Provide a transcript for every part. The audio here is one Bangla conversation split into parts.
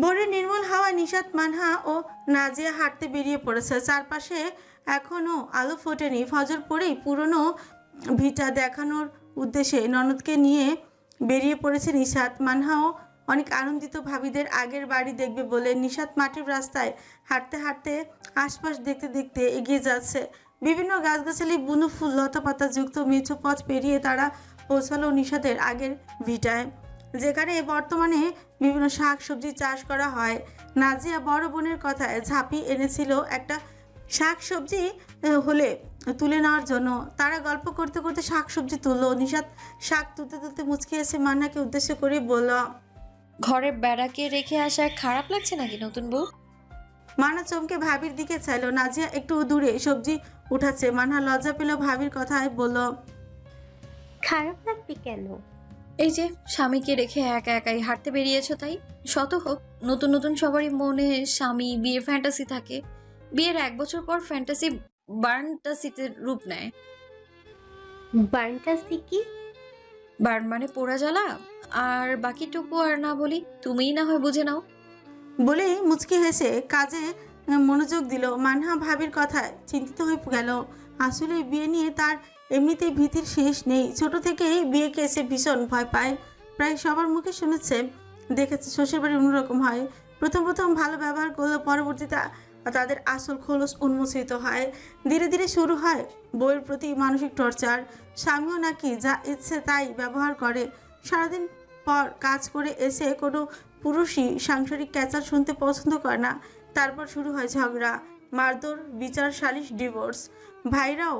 ভোরের নির্মল হাওয়া নিশাত মানহা ও নাজিয়া হাঁটতে বেরিয়ে পড়েছে। চারপাশে এখনো আলো ফোটেনি। ফজর পরেই পুরনো ভিটা দেখানোর উদ্দেশ্যে ননদকে নিয়ে বেরিয়ে পড়েছে নিশাত। মানহাও অনেক আনন্দিত ভাবিদের আগের বাড়ি দেখবে বলে। নিশাত মাটির রাস্তায় হাঁটতে হাঁটতে আশপাশ দেখতে দেখতে এগিয়ে যাচ্ছে। বিভিন্ন গাছগাছালি, বুনো ফুল, লতাপাতা যুক্ত মেঠো পথ পেরিয়ে তারা পৌঁছালো নিশাতের আগের ভিটায়, যেখানে বর্তমানে বিভিন্ন শাক সবজি চাষ করা হয়। নাজিয়া বড় বোনের কথায় ঝাঁপি এনেছিল একটা শাক সবজি হলে তুলে নেওয়ার জন্য। তারা গল্প করতে করতে শাক সবজি তুললো। নিশাত শাক তুলতে তুলতে মুচকি এসে মান্নাকে উদ্দেশ্য করে বলল, ঘরে বেড়াকে রেখে আসা খারাপ লাগছে নাকি নতুন বউ? মান্না চমকে ভাবির দিকে চাইলো। নাজিয়া একটু দূরে সবজি উঠাচ্ছে। মান্না লজ্জা পেল ভাবির কথায়, বলল, খারাপ লাগবে কেন? এই যে স্বামীকে রেখে একা একাই হাঁটতে বেরিয়েছো, তাই। শত হোক, নতুন নতুন সবারই মনে স্বামী বিয়ে ফ্যান্টাসি থাকে। বিয়ের 1 বছর পর ফ্যান্টাসি বার্নটাসিতে রূপ নেয়। বার্নটাসি কি? বার্ন মানে পোড়া জ্বালা। আর বাকিটুকু আর না বলি, তুমিই না হয় বুঝে নাও। বলেই মুচকি হেসে কাজে মনোযোগ দিল। মানহা ভাবির কথায় চিন্তিত হয়ে গেল। আসলে বিয়ে নিয়ে তার এমনিতেই ভীতির শেষ নেই। ছোট থেকেই বিয়েকে সে ভীষণ ভয় পায়। প্রায় সবার মুখে শুনেছে, দেখেছে শ্বশুরবাড়ি অন্যরকম হয়। প্রথম প্রথম ভালো ব্যবহার করলেও পরবর্তীতে তাদের আসল খোলস উন্মোচিত হয়। ধীরে ধীরে শুরু হয় বউয়ের প্রতি মানসিক টর্চার। স্বামীও নাকি যা ইচ্ছে তাই ব্যবহার করে। সারাদিন পর কাজ করে এসে কোনো পুরুষই সাংসারিক ক্যাচাল শুনতে পছন্দ করে না। তারপর শুরু হয় ঝগড়া, মারধর, বিচার, সালিশ, ডিভোর্স। ভাইরাও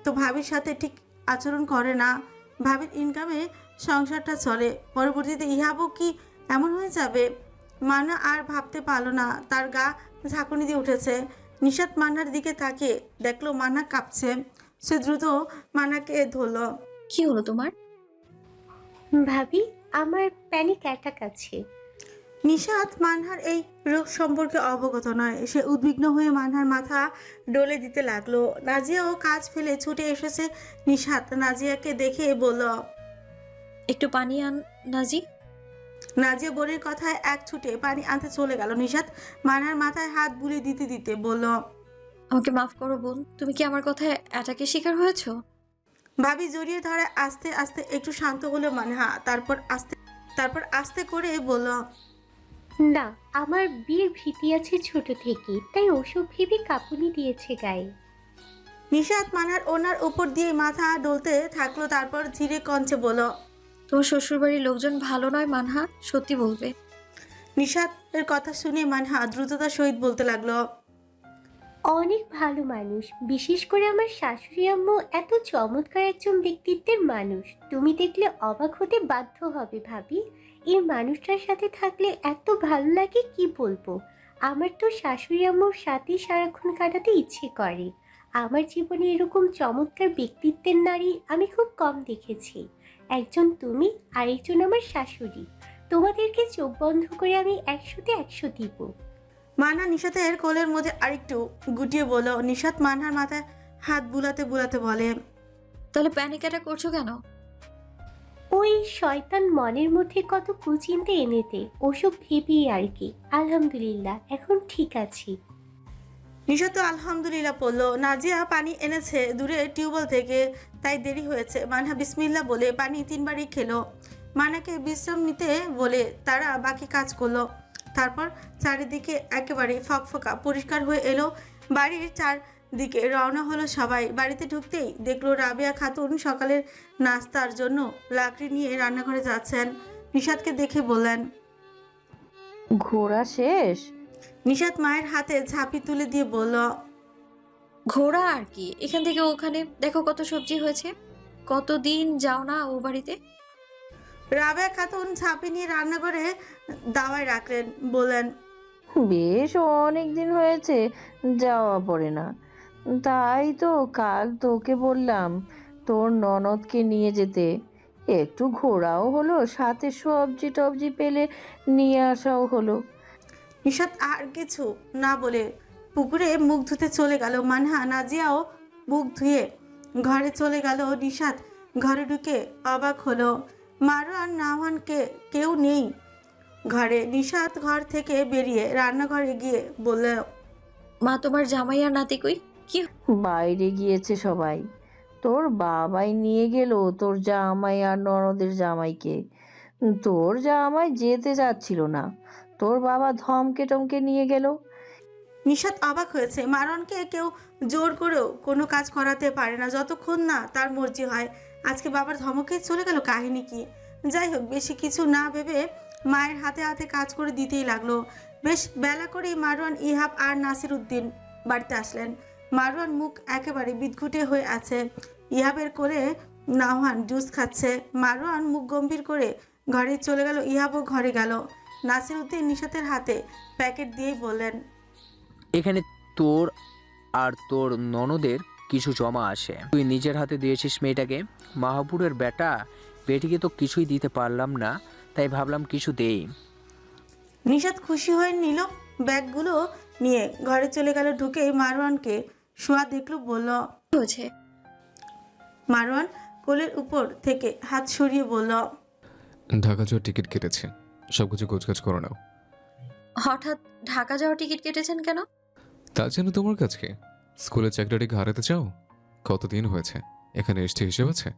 তো ভাবির সাথে ঠিক আচরণ করে না। ভাবির ইনকামে সংসারটা চলে। পরবর্তীতে ইহাবও কি এমন হয়ে যাবে? মান্না আর ভাবতে পারল না। তার গা ঝাঁকুনি দিয়ে উঠেছে। নিশাত মান্নার দিকে তাকিয়ে দেখলো মান্না কাঁপছে। সে দ্রুত মান্নাকে ধরল। কি হলো তোমার? ভাবি, আমার প্যানিক অ্যাটাক আছে। নিশাত মানহার এই রোগ সম্পর্কে অবগত নয়। সে উদ্বিগ্ন হয়ে মানহার মাথা ডলে দিতে লাগলো। নাজিয়াও কাজ ফেলে ছুটে এসেছে নিশাত। নাজিয়াকে দেখে বলল, একটু পানি আন নাজি। নাজিয়া বোনের কথায় এক ছুটে পানি আনতে চলে গেল। নিশাত মানহার মাথায় হাত বুলিয়ে দিতে দিতে বলল, আমাকে মাফ করো বোন, তুমি কি আমার কথায় অ্যাটাকের শিকার হয়েছো? ভাবি জড়িয়ে ধরে আস্তে আস্তে একটু শান্ত হলো মানহা। তারপর আস্তে করে বলল, না, আমার বিয়ের ভীতি আছে ছোট থেকে, তাই ওসব ভেবে কাঁপুনি দিয়েছে গায়ে। নিশাত মানহার ওনার উপর দিয়ে মাথা ডলতে থাকলো। তারপর ধীরে কঞ্চে বলল, তোমার শ্বশুরবাড়ির লোকজন ভালো নয় মানহা, সত্যি বলবে। নিশাতের কথা শুনে মানহা দ্রুততার সহিত বলতে লাগলো, অনেক ভালো মানুষ, বিশেষ করে আমার শাশুড়ি আম্মু এত চমৎকার একজন ব্যক্তিত্বের মানুষ। তুমি দেখলে অবাক হতে বাধ্য হবে ভাবি। এই মানুষটার সাথে থাকলে এত ভালো লাগে কি বলবো। আমার তো শাশুড়ি আম্মুর সাথে সারাক্ষণ কাটাতে ইচ্ছে করে। আমার জীবনে এরকম চমৎকার ব্যক্তিত্বের নারী আমি খুব কম দেখেছি। একজন তুমি, আরেকজন আমার শাশুড়ি। তোমাদেরকে চোখ বন্ধ করে আমি 100-তে 100 দিব। মানহা নিশাতের কোলের মধ্যে আরেকটু গুটিয়ে বলল। নিশাত মানহার মাথায় হাত বুলাতে বুলাতে বলে, তাহলে প্যানিক অ্যাটাক করছো কেন? ওই শয়তান মনের মধ্যে কত কুচিন্তা এনে দে, ওসব ভেবেই আর কি। আলহামদুলিল্লাহ, এখন ঠিক আছি। নিশাত তো আলহামদুলিল্লাহ পড়ল। নাজিয়া পানি এনেছে দূরে টিউবওয়েল থেকে, তাই দেরি হয়েছে। মানহা বিসমিল্লাহ বলে পানি 3বারই খেলো। মানাকে বিশ্রাম নিতে বলে তারা বাকি কাজ করলো। তারপর চারিদিকে একেবারে ফকফকা পরিষ্কার হয়ে এলো। বাড়ির চারদিকে রওনা হলো সবাই। বাড়িতে ঢুকতেই দেখলো রাবেয়া খাতুন সকালের নাস্তার জন্য লাকড়ি নিয়ে রান্নাঘরে যাচ্ছেন। নিশাতকে দেখে বললেন, ঘোরা শেষ? নিশাত মায়ের হাতে ঝাঁপি তুলে দিয়ে বলল, ঘোড়া আর কি, এখান থেকে ওখানে দেখো কত সবজি হয়েছে। কতদিন যাও না ও বাড়িতে? রাবেয়া খাতুন ঝাঁপি নিয়ে রান্নাঘরে দাওয়ায় রাখলেন। বললেন, বেশ অনেক দিন হয়েছে যাওয়া পড়ে না। তাই তো কাল তোকে বললাম তোর ননদকে নিয়ে যেতে। একটু ঘোরাও হলো, সাথে সবজি টবজি পেলে নিয়ে আসাও হলো। নিশাত আর কিছু না বলে পুকুরে মুখ ধুতে চলে গেল। মানহা নাজিয়াও মুখ ধুয়ে ঘরে চলে গেল। নিশাত ঘরে ঢুকে অবাক হলো। মারওয়ান নাওহানকে কেউ নেই। ঘরে। নিশাত ঘর থেকে বেরিয়ে রান্নাঘরে গিয়ে বলল, মা, তোমার জামাই আর নাতি কই? কি বাইরে গিয়েছে সবাই। তোর বাবাই নিয়ে গেল তোর জামাই আর ননদের জামাইকে। তোর জামাই যেতে যাচ্ছিল না, তোর বাবা ধমকে টমকে নিয়ে গেল। নিশাত অবাক হয়েছে। মারওয়ানকে কেউ জোর করেও কোনো কাজ করাতে পারে না যতক্ষণ না তার মর্জি হয়। আজকে বাবার ধমকে চলে গেল, কাহিনী কি? যাই হোক, বেশি কিছু না ভেবে মায়ের হাতে হাতে কাজ করে দিতেই লাগলো। বেশ বেলা করেই মারওয়ান, ইহাব আর নাসির উদ্দিন বাড়িতে আসলেন। মারওয়ান মুখ একেবারে বিদঘুটে হয়ে আছে। ইহাবের কোলে নাওহান জুস খাচ্ছে। মারওয়ান মুখ গম্ভীর করে ঘরে চলে গেল। ইহাবও ঘরে গেল। নাসির উদ্দিন নিশাতের হাতে প্যাকেট দিয়েই বললেন, এখানে তোর আর তোর ননদের কিছু জমা আসে, তুই নিজের হাতে দিয়েছিস মেয়েটাকে। মাহাবুরের বেটিকে তো কিছুই দিতে পারলাম না, তাই ভাবলাম কিছু দেই। নিশাত খুশি হয়ে নিল। ব্যাগগুলো নিয়ে ঘরে চলে গেল। ঢুকেই মারওয়ানকে শোয়া দেখলো, বলল, হয়েছে? মারওয়ান কোলের উপর থেকে হাত সরিয়ে বলল, ঢাকা যাওয়ার টিকিট কেটেছে, সবকিছু গোছগাছ করে নাও। হঠাৎ ঢাকা যাওয়ার টিকিট কেটেছেন কেন? তার জন্য তোমার কাছে স্কুলের চাকরিটাকে হারাতে চাও? কতদিন হয়েছে এখানে এসছে, হিসেব আছে?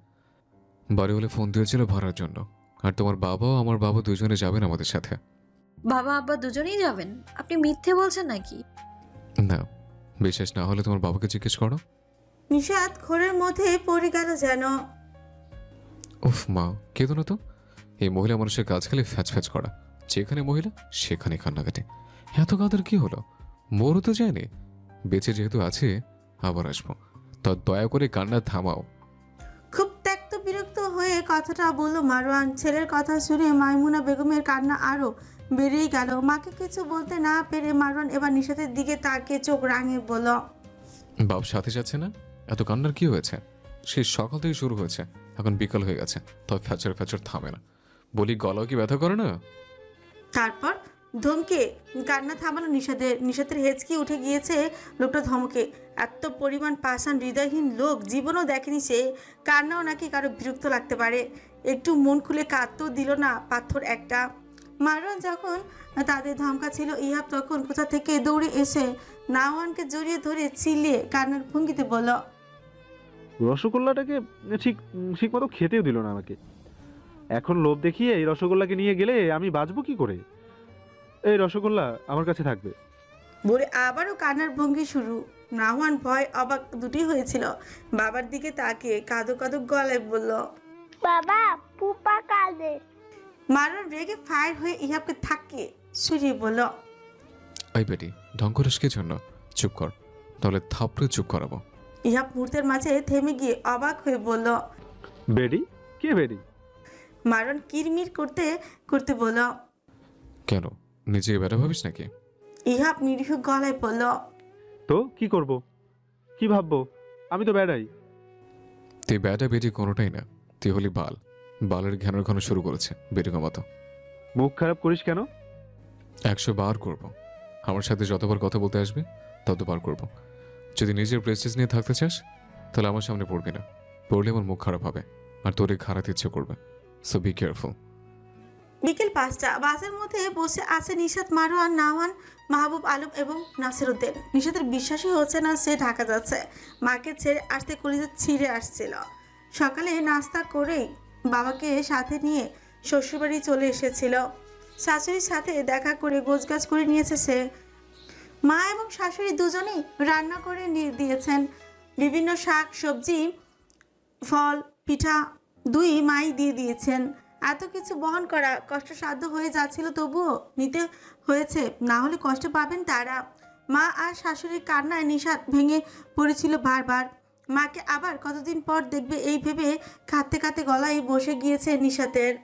বাড়ি হলে ফোন দিয়েছিল ভাড়ার জন্য, আর তোমার বাবাও আমার বাবা দুজনে যাবেন আমাদের সাথে। বাবা আব্বা দুজনেই যাবেন? আপনি মিথ্যে বলছেন নাকি? না, বিশ্বাস না হলে তোমার বাবাকে জিজ্ঞেস করো। নিশাত ঘোরের মধ্যে পড়ে গেল যেন। উফ মা, কেঁদো না তো। এই মহিলা মানুষের কাজ খালি ফ্যাচ ফ্যাচ করা, যেখানে মহিলা সেখানে কান্নাকাটি। এত কাঁদার কি হলো? মরও তো যায়নি, বেঁচে যেহেতু আছে আবার আসবো, তো দয়া করে কান্না থামাও। খুব ত্যক্ত বিরক্ত হয়ে কথাটা বলল মারওয়ান। ছেলের কথা শুনে মাইমুনা বেগমের কান্না আরো বেড়েই গেল। মাকে কিছু বলতে না পেরে মারওয়ান এবার নিশাতের দিকে তাকিয়ে চোখ রাঙিয়ে বলল, বাপ সাথে যাচ্ছে না? এত কান্নার কি হয়েছে? সে সকাল থেকে শুরু হয়েছে, এখন বিকাল হয়ে গেছে, তবে ফ্যাচার ফ্যাচার থামে না। বলি, গলাও কি ব্যথা করে না? তারপর ধমকে কান্না থামালো নিশাতের। নিশাতের হেঁচকি উঠে গিয়েছে লোকটা ধমকে। এত পরিমাণ পাষাণ হৃদয়হীন লোক জীবনও দেখেনি সে। কান্নাও নাকি কারো বিরক্ত লাগতে পারে। একটু মন খুলে কাঁদতেও দিল না পাথর একটা। মারওয়ান যখন তাদের ধমকা ছিল, ইহাব তখন কোথা থেকে দৌড়ে এসে নাওয়ানকে জড়িয়ে ধরে চিল্লিয়ে কান্নার ভঙ্গিতে বলল, রসগোল্লাটাকে ঠিক ঠিক মতো খেতেও দিল না আমাকে। এখন লোভ দেখিয়ে এই রসগোল্লাকে নিয়ে গেলে আমি বাঁচবো কি করে? এই রসগোল্লা আমার কাছে থাকবে। বলে আবারও কান্নার ভঙ্গি শুরু। নাওয়ান ভয় অবাক দুটি হয়েছিল। বাবার দিকে তাকিয়ে কাঁদো কাঁদো গলায় বলল, বাবা, পুপা কাঁদে। মারওয়ান রেগে ফায়ার হয়ে ইহাবকে থাকিয়ে সরিয়ে বলল, এই বেটি, ঢং করিস কি জন্য? চুপ কর, তাহলে থাপড়ে চুপ করাবো। ইহাব মুহূর্তের মাঝে থেমে গিয়ে অবাক হয়ে বলল, বেডি? কে বেডি? মারওয়ান কিরমির করতে করতে বলল, কেন, নিজেকে বেটা ভাবিস নাকি? ইহাব নিরীহ গলায় বলল, তো কি করব, কি ভাববো? আমি তো বেড়াই। তুই বেটা বেটি কোনোটাই না, তুই হলি বাল। বালের ঘ্যানোর ঘন শুরু করেছে বেটির মতো। মুখ খারাপ করিস কেন? 100 বার করব। আমার সাথে যতবার কথা বলতে আসবে ততবার করব। যদি নিজের প্রেস্টিজ নিয়ে থাকতে চাস তাহলে আমার সামনে পড়বি না, পড়লে আমার মুখ খারাপ হবে আর তোরে খারাপ ইচ্ছে করবে। So be careful. বিকেল 5টা। বাসের মধ্যে বসে আছে নিশাত, মারওয়ান, নাওয়ান, মাহবুব আলম এবং নাসির উদ্দিন। নিশাতের বিশ্বাসই হচ্ছে না সে ঢাকা যাচ্ছে। মাকে ছেড়ে আসতে কলিজা ছিঁড়ে আসছিল। সকালে নাস্তা করেই বাবাকে সাথে নিয়ে শ্বশুরবাড়ি চলে এসেছিল। শাশুড়ির সাথে দেখা করে গোছগাছ করে নিয়েছে সে। মা এবং শাশুড়ি দুজনেই রান্না করে দিয়েছেন। বিভিন্ন শাক সবজি, ফল, পিঠা দুই মাই দিয়ে দিয়েছেন। এত কিছু বহন করা কষ্টসাধ্য হয়ে যাচ্ছিল, তবুও নিতে হয়েছে, না হলে কষ্ট পাবেন তারা। মা আর শাশুড়ির কান্নায় নিশাত ভেঙে পড়েছিল বারবার। মাকে আবার কতদিন পর দেখবে এই ভেবে কাঁদতে কাঁদতে গলায় বসে গিয়েছে নিশাতের।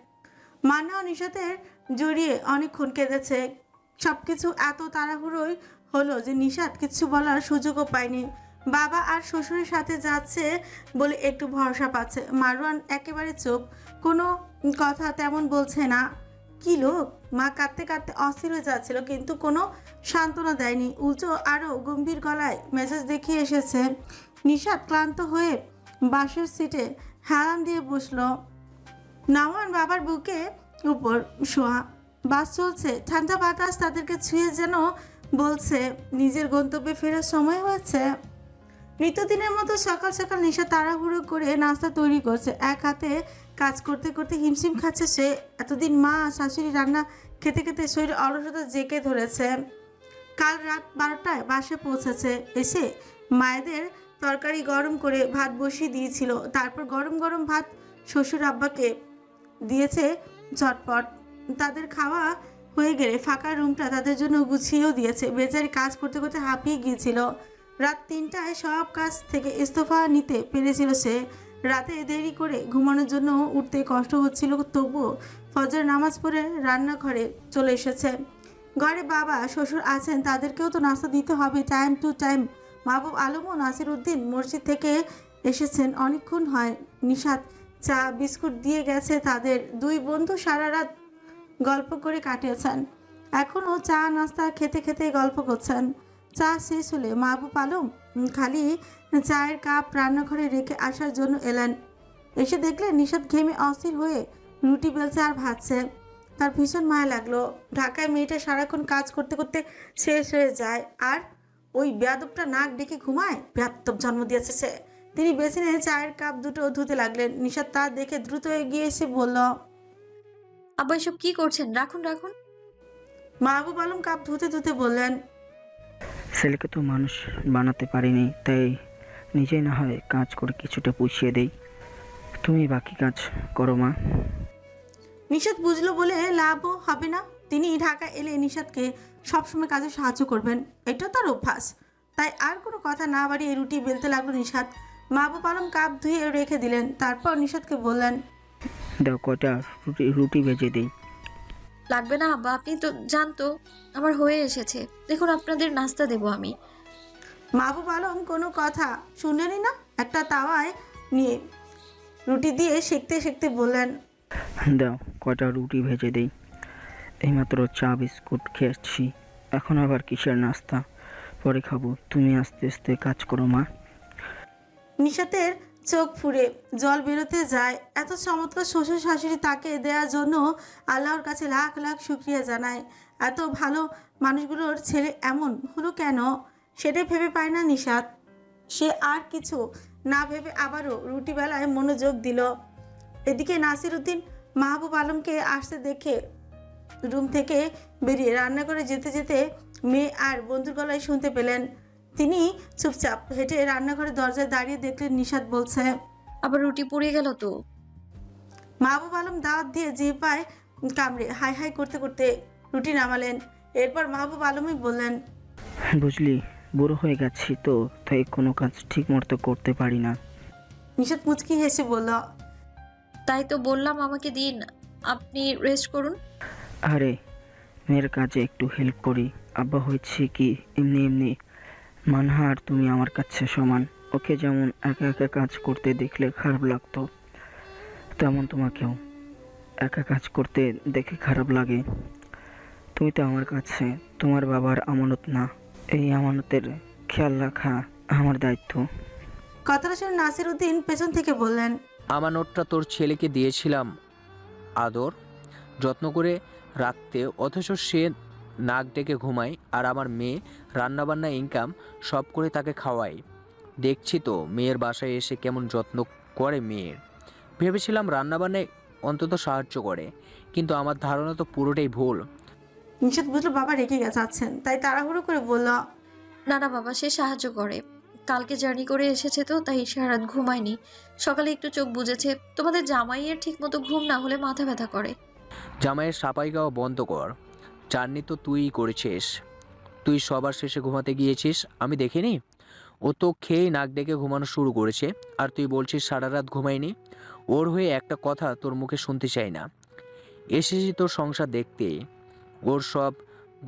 মানাও নিশাতের জড়িয়ে অনেকক্ষণ কেঁদেছে। সব কিছু এত তাড়াহুড়োই হলো যে নিশাত কিছু বলার সুযোগও পায়নি। বাবা আর শ্বশুরের সাথে যাচ্ছে বলে একটু ভরসা পাচ্ছে। মারওয়ান একেবারে চুপ, কোনো কথা তেমন বলছে না। কি লোক! মা কাঁদতে কাঁদতে অস্থির হয়ে যাচ্ছিল, কিন্তু কোনো সান্ত্বনা দেয়নি, উল্টো আরও গম্ভীর গলায় মেজাজ দেখিয়ে এসেছে। নিশাত ক্লান্ত হয়ে বাসের সিটে হেলান দিয়ে বসলো। নাওয়ান বাবার বুকে উপর শোয়া। বাস চলছে, ঠান্ডা বাতাস তাদেরকে ছুঁয়ে যেন বলছে নিজের গন্তব্যে ফেরার সময় হয়েছে। নিত্যদিনের মতো সকাল সকাল নিশা তাড়াহুড়ো করে নাস্তা তৈরি করছে। এক হাতে কাজ করতে করতে হিমশিম খাচ্ছে সে। এতদিন মা শাশুড়ি রান্না খেতে খেতে শরীরে অলসতা জেঁকে ধরেছে। কাল রাত 12টায় বাসে পৌঁছেছে। এসে মায়েদের তরকারি গরম করে ভাত বসিয়ে দিয়েছিল। তারপর গরম গরম ভাত শ্বশুর আব্বাকে দিয়েছে ঝটপট। তাদের খাওয়া হয়ে গেলে ফাঁকা রুমটা তাদের জন্য গুছিয়েও দিয়েছে। বেচারি কাজ করতে করতে হাঁপিয়ে গিয়েছিল। রাত 3টায় সব কাজ থেকে ইস্তফা নিতে পেরেছিল সে। রাতে দেরি করে ঘুমানোর জন্য উঠতে কষ্ট হচ্ছিল, তবুও ফজর নামাজ পড়ে রান্নাঘরে চলে এসেছে। ঘরে বাবা শ্বশুর আছেন, তাদেরকেও তো নাস্তা দিতে হবে time to time. Mahbub Alam ও নাসির উদ্দিন মসজিদ থেকে এসেছেন অনেকক্ষণ হয়। নিশাত চা বিস্কুট দিয়ে গেছে তাদের। দুই বন্ধু সারা রাত গল্প করে কাটিয়েছেন। এখনও চা নাস্তা খেতে খেতে গল্প করছেন। চা শেষ হলে মাহবুব আলম খালি চায়ের কাপ রান্নাঘরে রেখে আসার জন্য এলেন। এসে দেখলেন নিশাত ঘেমে অস্থির হয়ে রুটি বেলছে আর ভাজছে। তার ভীষণ মায়া লাগলো। ঢাকায় মেয়েটা সারাক্ষণ কাজ করতে করতে শেষ হয়ে যায়, আর ওই বেয়াদবটা নাক ডেকে ঘুমায়। বেয়াদব জন্ম দিয়েছে সে। তিনি বেছে নিয়ে চায়ের কাপ দুটো ধুতে লাগলেন। নিশাত তা দেখে দ্রুত এগিয়ে এসে বলল, আব্বা এসব কি করছেন? রাখুন রাখুন। মাহবুব আলম কাপ ধুতে ধুতে বললেন, ছেলেকে তো মানুষ বানাতে পারিনি, তাই নিজেই না হয় কাজ করে কিছুটা পুষিয়ে দেই। তুমি বাকি কাজ করো মা। নিশাত বুঝলো বলে লাভও হবে না। তিনি ঢাকা এলে নিশাতকে সবসময় কাজে সাহায্য করবেন, এটা তার অভ্যাস। তাই আর কোনো কথা না বাড়িয়ে রুটি বেলতে লাগলো নিশাত। মাহবুব আলম কাপ ধুয়ে রেখে দিলেন। তারপর নিশাতকে বললেন, দাও কয়টা রুটি ভেজে দিই। লাগবে না আব্বা, আপনি তো জানতো আমার হয়ে এসেছে। দেখুন আপনাদের নাস্তা দেবো আমি। মাহবুব আলম কোনো কথা শুনলেনই না। একটা তাওয়ায় নিয়ে রুটি দিয়ে সেঁকতে সেঁকতে বললেন, দাও কয়টা রুটি ভেজে দিই। এইমাত্র চা বিস্কুট খেয়েছি, এখন আবার কিসের নাস্তা? পরে খাবো। তুমি আস্তে আস্তে কাজ করো মা। নিশাতের চোখ ফুঁড়ে জল বেরোতে যায়। এত চমৎকার শ্বশুর শাশুড়ি তাকে দেওয়ার জন্য আল্লাহর কাছে লাখ লাখ শুকরিয়া জানায়। এত ভালো মানুষগুলোর ছেলে এমন হলো কেন, সেটাই ভেবে পায় না নিশাত। সে আর কিছু না ভেবে আবারও রুটি বেলায় মনোযোগ দিল। এদিকে নাসির উদ্দিন মাহবুব আলমকে আসতে দেখে রুম থেকে বেরিয়ে রান্নাঘরে যেতে যেতে মেয়ে আর বন্ধুর গলায় শুনতে পেলেন। তিনি চুপচাপ হেঁটে রান্নাঘরের দরজায় দাঁড়িয়ে দেখলেন নিশাত বলছে, আবার রুটি পুড়ে গেল তো। মাহবুব আলম দাওয়াত দিয়ে জিহ্বায় কামড়ে হাই হাই করতে করতে রুটি নামালেন। এরপর মাহবুব আলমই বললেন, বুঝলি, বুড়ো হয়ে গেছি তো, তাই কোনো কাজ ঠিক মতো করতে পারি না। নিশাত মুচকি হেসে বলল, তাই তো বললাম আমাকে দিন, আপনি রেস্ট করুন। আরে মেয়ের কাজে একটু হেল্প করি। আব্বা হয়েছে কি, এমনি এমনি মানহা আর তুমি আমার কাছে সমান। ওকে যেমন একা একা কাজ করতে দেখলে খারাপ লাগতো, তেমন তোমাকেও একা কাজ করতে দেখে খারাপ লাগে। তুমি তো আমার কাছে তোমার বাবার আমানত না, এই আমানতের খেয়াল রাখা আমার দায়িত্ব। কথাটা শুনে নাসির উদ্দিন পেছন থেকে বললেন, আমার নোটটা তোর ছেলেকে দিয়েছিলাম আদর যত্ন করে রাখতে, অথচ সে নাক ডেকে ঘুমায়, আর আমার মেয়ে রান্নাবান্না ইনকাম সব করে তাকে খাওয়াই। দেখছি তো মেয়ের বাসায় এসে কেমন যত্ন করে মেয়ের। ভেবেছিলাম রান্নাবান্নায় অন্তত সাহায্য করে, কিন্তু আমার ধারণা তো পুরোটাই ভুল। নিশাত বুঝলো বাবা রেগে যাচ্ছেন, তাই তাড়াহুড়ো করে বলল, না না বাবা, সে সাহায্য করে। কালকে জার্নি করে এসেছে তো, তাই সারা রাত ঘুমায়নি। সকালে একটু চোখ বুজেছে। তোমাদের জামাইয়ের ঠিক মতো ঘুম না হলে মাথা ব্যথা করে। জামাইয়ের সাপাই গাওয়া বন্ধ কর। জার্নি তো তুইই করেছিস, তুই সবার শেষে ঘুমাতে গিয়েছিস, আমি দেখিনি। ও তো খেয়ে নাক ডেকে ঘুমানো শুরু করেছে, আর তুই বলছিস সারা রাত ঘুমায়নি। ওর হয়ে একটা কথা তোর মুখে শুনতে চাই না। এসেছি তোর সংসার দেখতে, ওর সব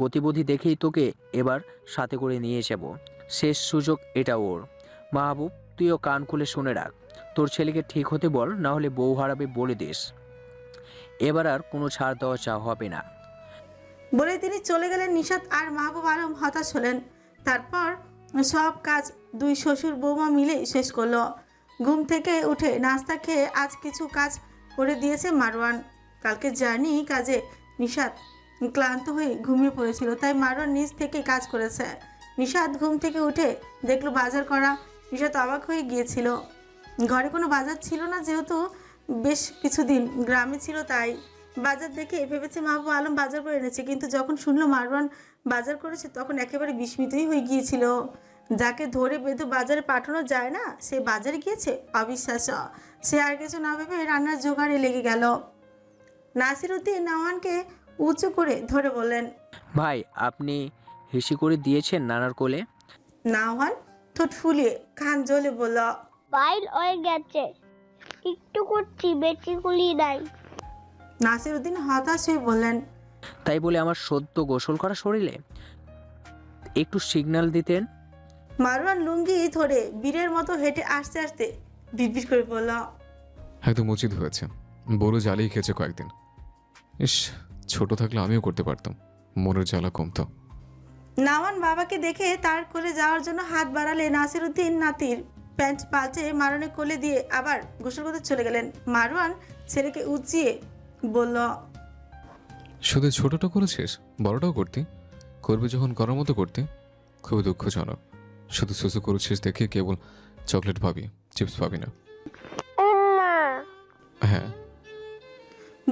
গতিবিধি দেখেই তোকে এবার সাথে করে নিয়ে যাব। শেষ সুযোগ এটা ওর। মাহবুব, তুইও কান খুলে শুনে রাখ। তোর ছেলেকে ঠিক হতে বল, না হলে বউ হারাবে বলে দিস। এবার আর কোনো ছাড় দেওয়া চা হবে না। বলে তিনি চলে গেলেন। নিশাত আর মাহবুব আলম হতাশ হলেন। তারপর সব কাজ দুই শ্বশুর বৌমা মিলে শেষ করলো। ঘুম থেকে উঠে নাস্তা খেয়ে আজ কিছু কাজ করে দিয়েছে মারওয়ান। কালকে জার্নি কাজে নিশাত ক্লান্ত হয়ে ঘুমিয়ে পড়েছিল, তাই মারওয়ান নিজ থেকে কাজ করেছে। নিশাত ঘুম থেকে উঠে দেখলো বাজার করা। নিশাত অবাক হয়ে গিয়েছিল, ঘরে কোনো বাজার ছিল না, যেহেতু বেশ কিছুদিন গ্রামে ছিল তাই। বাজার দেখে ভেবেছে মাহবুব আলম বাজার করে এনেছে, কিন্তু যখন শুনলো মারওয়ান বাজার করেছে তখন একেবারে বিস্মিতই হয়ে গিয়েছিল। যাকে ধরে বেঁধে বাজারে পাঠানো যায় না সে বাজারে গিয়েছে, অবিশ্বাস্য। সে আর কিছু না ভেবে রান্নার জোগাড়ে লেগে গেল। নাসিরউদ্দিন নাওয়ানকে উঁচু করে ধরে বললেন, ভাই আপনি হেসি করে দিয়েছেন নানার কোলে। নাওয়ান ঠোঁট ফুলিয়ে কান জ্বলে বলল, বাইল হয়ে গেছে, একটু করছি, বেশি গুলি নাই। নাসিরউদ্দিন হতাশ হয়ে বললেন, তাই বলে আমার সদ্য গোসল করা শরীরে একটু সিগন্যাল দিতেন। মারওয়ান লুঙ্গি ধরে বীরের মতো হেঁটে আসতে আসতে বিড়বিড় করে বলল, একদম উচিত হয়েছে, বড় জ্বালিয়ে খেয়েছে কয়েকদিন। ইস, ছোট থাকলে আমিও করতে পারতাম, মনের জ্বালা কমতো। নাওয়ান বাবাকে দেখে তার কোলে যাওয়ার জন্য হাত বাড়ালে নাসিরউদ্দিন নাতির প্যান্ট পাল্টে মারওয়ানের কোলে দিয়ে আবার গোসল করতে চলে গেলেন। মারওয়ান ছেলেকে উঁচিয়ে বলল, শুধু ছোটটা করেছিস, বড়টাও করতে করবে যখন করার মতো করতে। খুবই দুঃখজনক, শুধু সুসু করেছিস দেখে কেবল চকলেট পাবি, চিপস পাবি না। হ্যাঁ,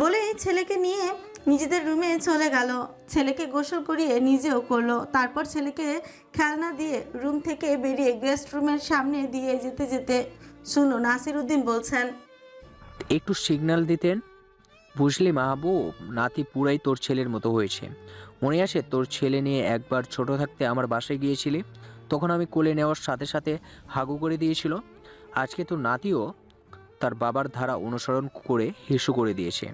বলে ছেলেকে নিয়ে নিজেদের রুমে চলে গেল। ছেলেকে গোসল করিয়ে নিজেও করলো। তারপর ছেলেকে খেলনা দিয়ে রুম থেকে বেরিয়ে গেস্ট রুমের সামনে দিয়ে যেতে যেতে শুনো নাসিরউদ্দিন বলছেন, একটু সিগন্যাল দিতেন। বুঝলি মাহবুব, নাতি পুরাই তোর ছেলের মতো হয়েছে। মনে আছে তোর ছেলে নিয়ে একবার ছোট থাকতে আমার বাসায় গিয়েছিলি, তখন আমি কোলে নেওয়ার সাথে সাথে হাগু করে দিয়েছিল। আজকে তোর নাতিও তার বাবার ধারা অনুসরণ করে হিসু করে দিয়েছে,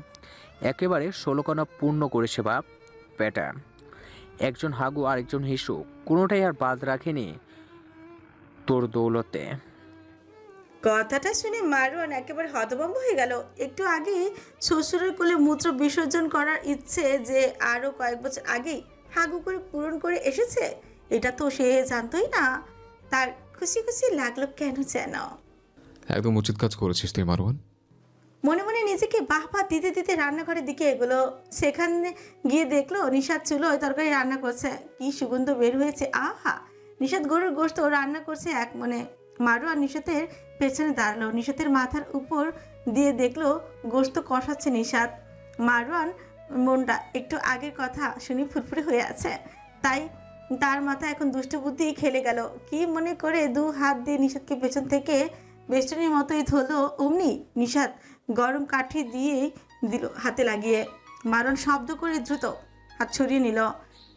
একেবারে 16 কণা পূর্ণ করেছে বাপ বেটা। একজন হাগু আরেকজন হিসু, কোনোটাই আর বাদ রাখেনি তোর দৌলতে। কথাটা শুনে মারওয়ান একেবারে হতভম্ব হয়ে গেল। একটু আগে শ্বশুরের কোলে মূত্র বিসর্জন করার ইচ্ছে যে আরও কয়েক বছর আগেই হাগু করে পূরণ করে এসেছে, এটা তো সে জানতোই না। তার খুশি খুশি লাগলো কেন যেন। একদম উচিত কাজ করেছিস তুই মারওয়ান। মনে মনে নিজেকে বাহবা দিতে দিতে রান্নাঘরের দিকে এগোলো। সেখানে গিয়ে দেখলো নিশাত চুলোয় তরকারি রান্না করছে। কি সুগন্ধ বের হয়েছে, আহা! নিশাত গরুর গোশত রান্না করছে এক মনে। মারওয়ান নিশাতের পেছনে দাঁড়ালো। নিশাতের মাথার উপর দিয়ে দেখলো গোশত কষাচ্ছে নিশাত। মারওয়ান মনটা একটু আগের কথা শুনি ফুরফুরে হয়ে আছে, তাই তার মাথা এখন দুষ্ট বুদ্ধি খেলে গেল। কি মনে করে 2 হাত দিয়ে নিশাতকে পেছন থেকে বেষ্টনীর মতোই ধরলো। অমনি নিশাত গরম কাঠি দিয়ে দিল হাতে লাগিয়ে। মারওয়ান শব্দ করে দ্রুত হাত ছড়িয়ে নিল।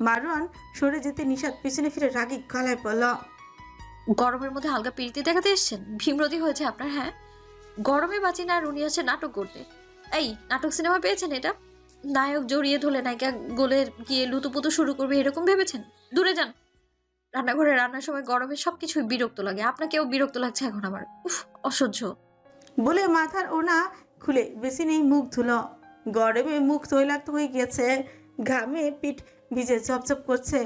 মারওয়ান সরে যেতে নিশাত পিছনে ফিরে রাগী গলায় বলল, গরমের মধ্যে হালকা পিরিতি দেখাতে এসছেন? ভীমরতি হয়েছে আপনার? হ্যাঁ, গরমে বাঁচি না আর উনি আছে নাটক করতে। এই নাটক সিনেমা পেয়েছেন এটা? নায়ক জড়িয়ে ধরলে নায়িকা গোলে গিয়ে লুতুপুতু শুরু করবে এরকম ভেবেছেন? দূরে যান। রান্নাঘরে রান্নার সময় গরমে সবকিছুই বিরক্ত লাগে, আপনাকেও বিরক্ত লাগছে এখন আমার। উফ, অসহ্য। বলে মাথার ওনা খুলে বেসিনেই মুখ ধুলো। গরমে মুখ তৈলাক্ত হয়ে গিয়েছে, ঘামে পিঠ ভিজে চপচপ করছে,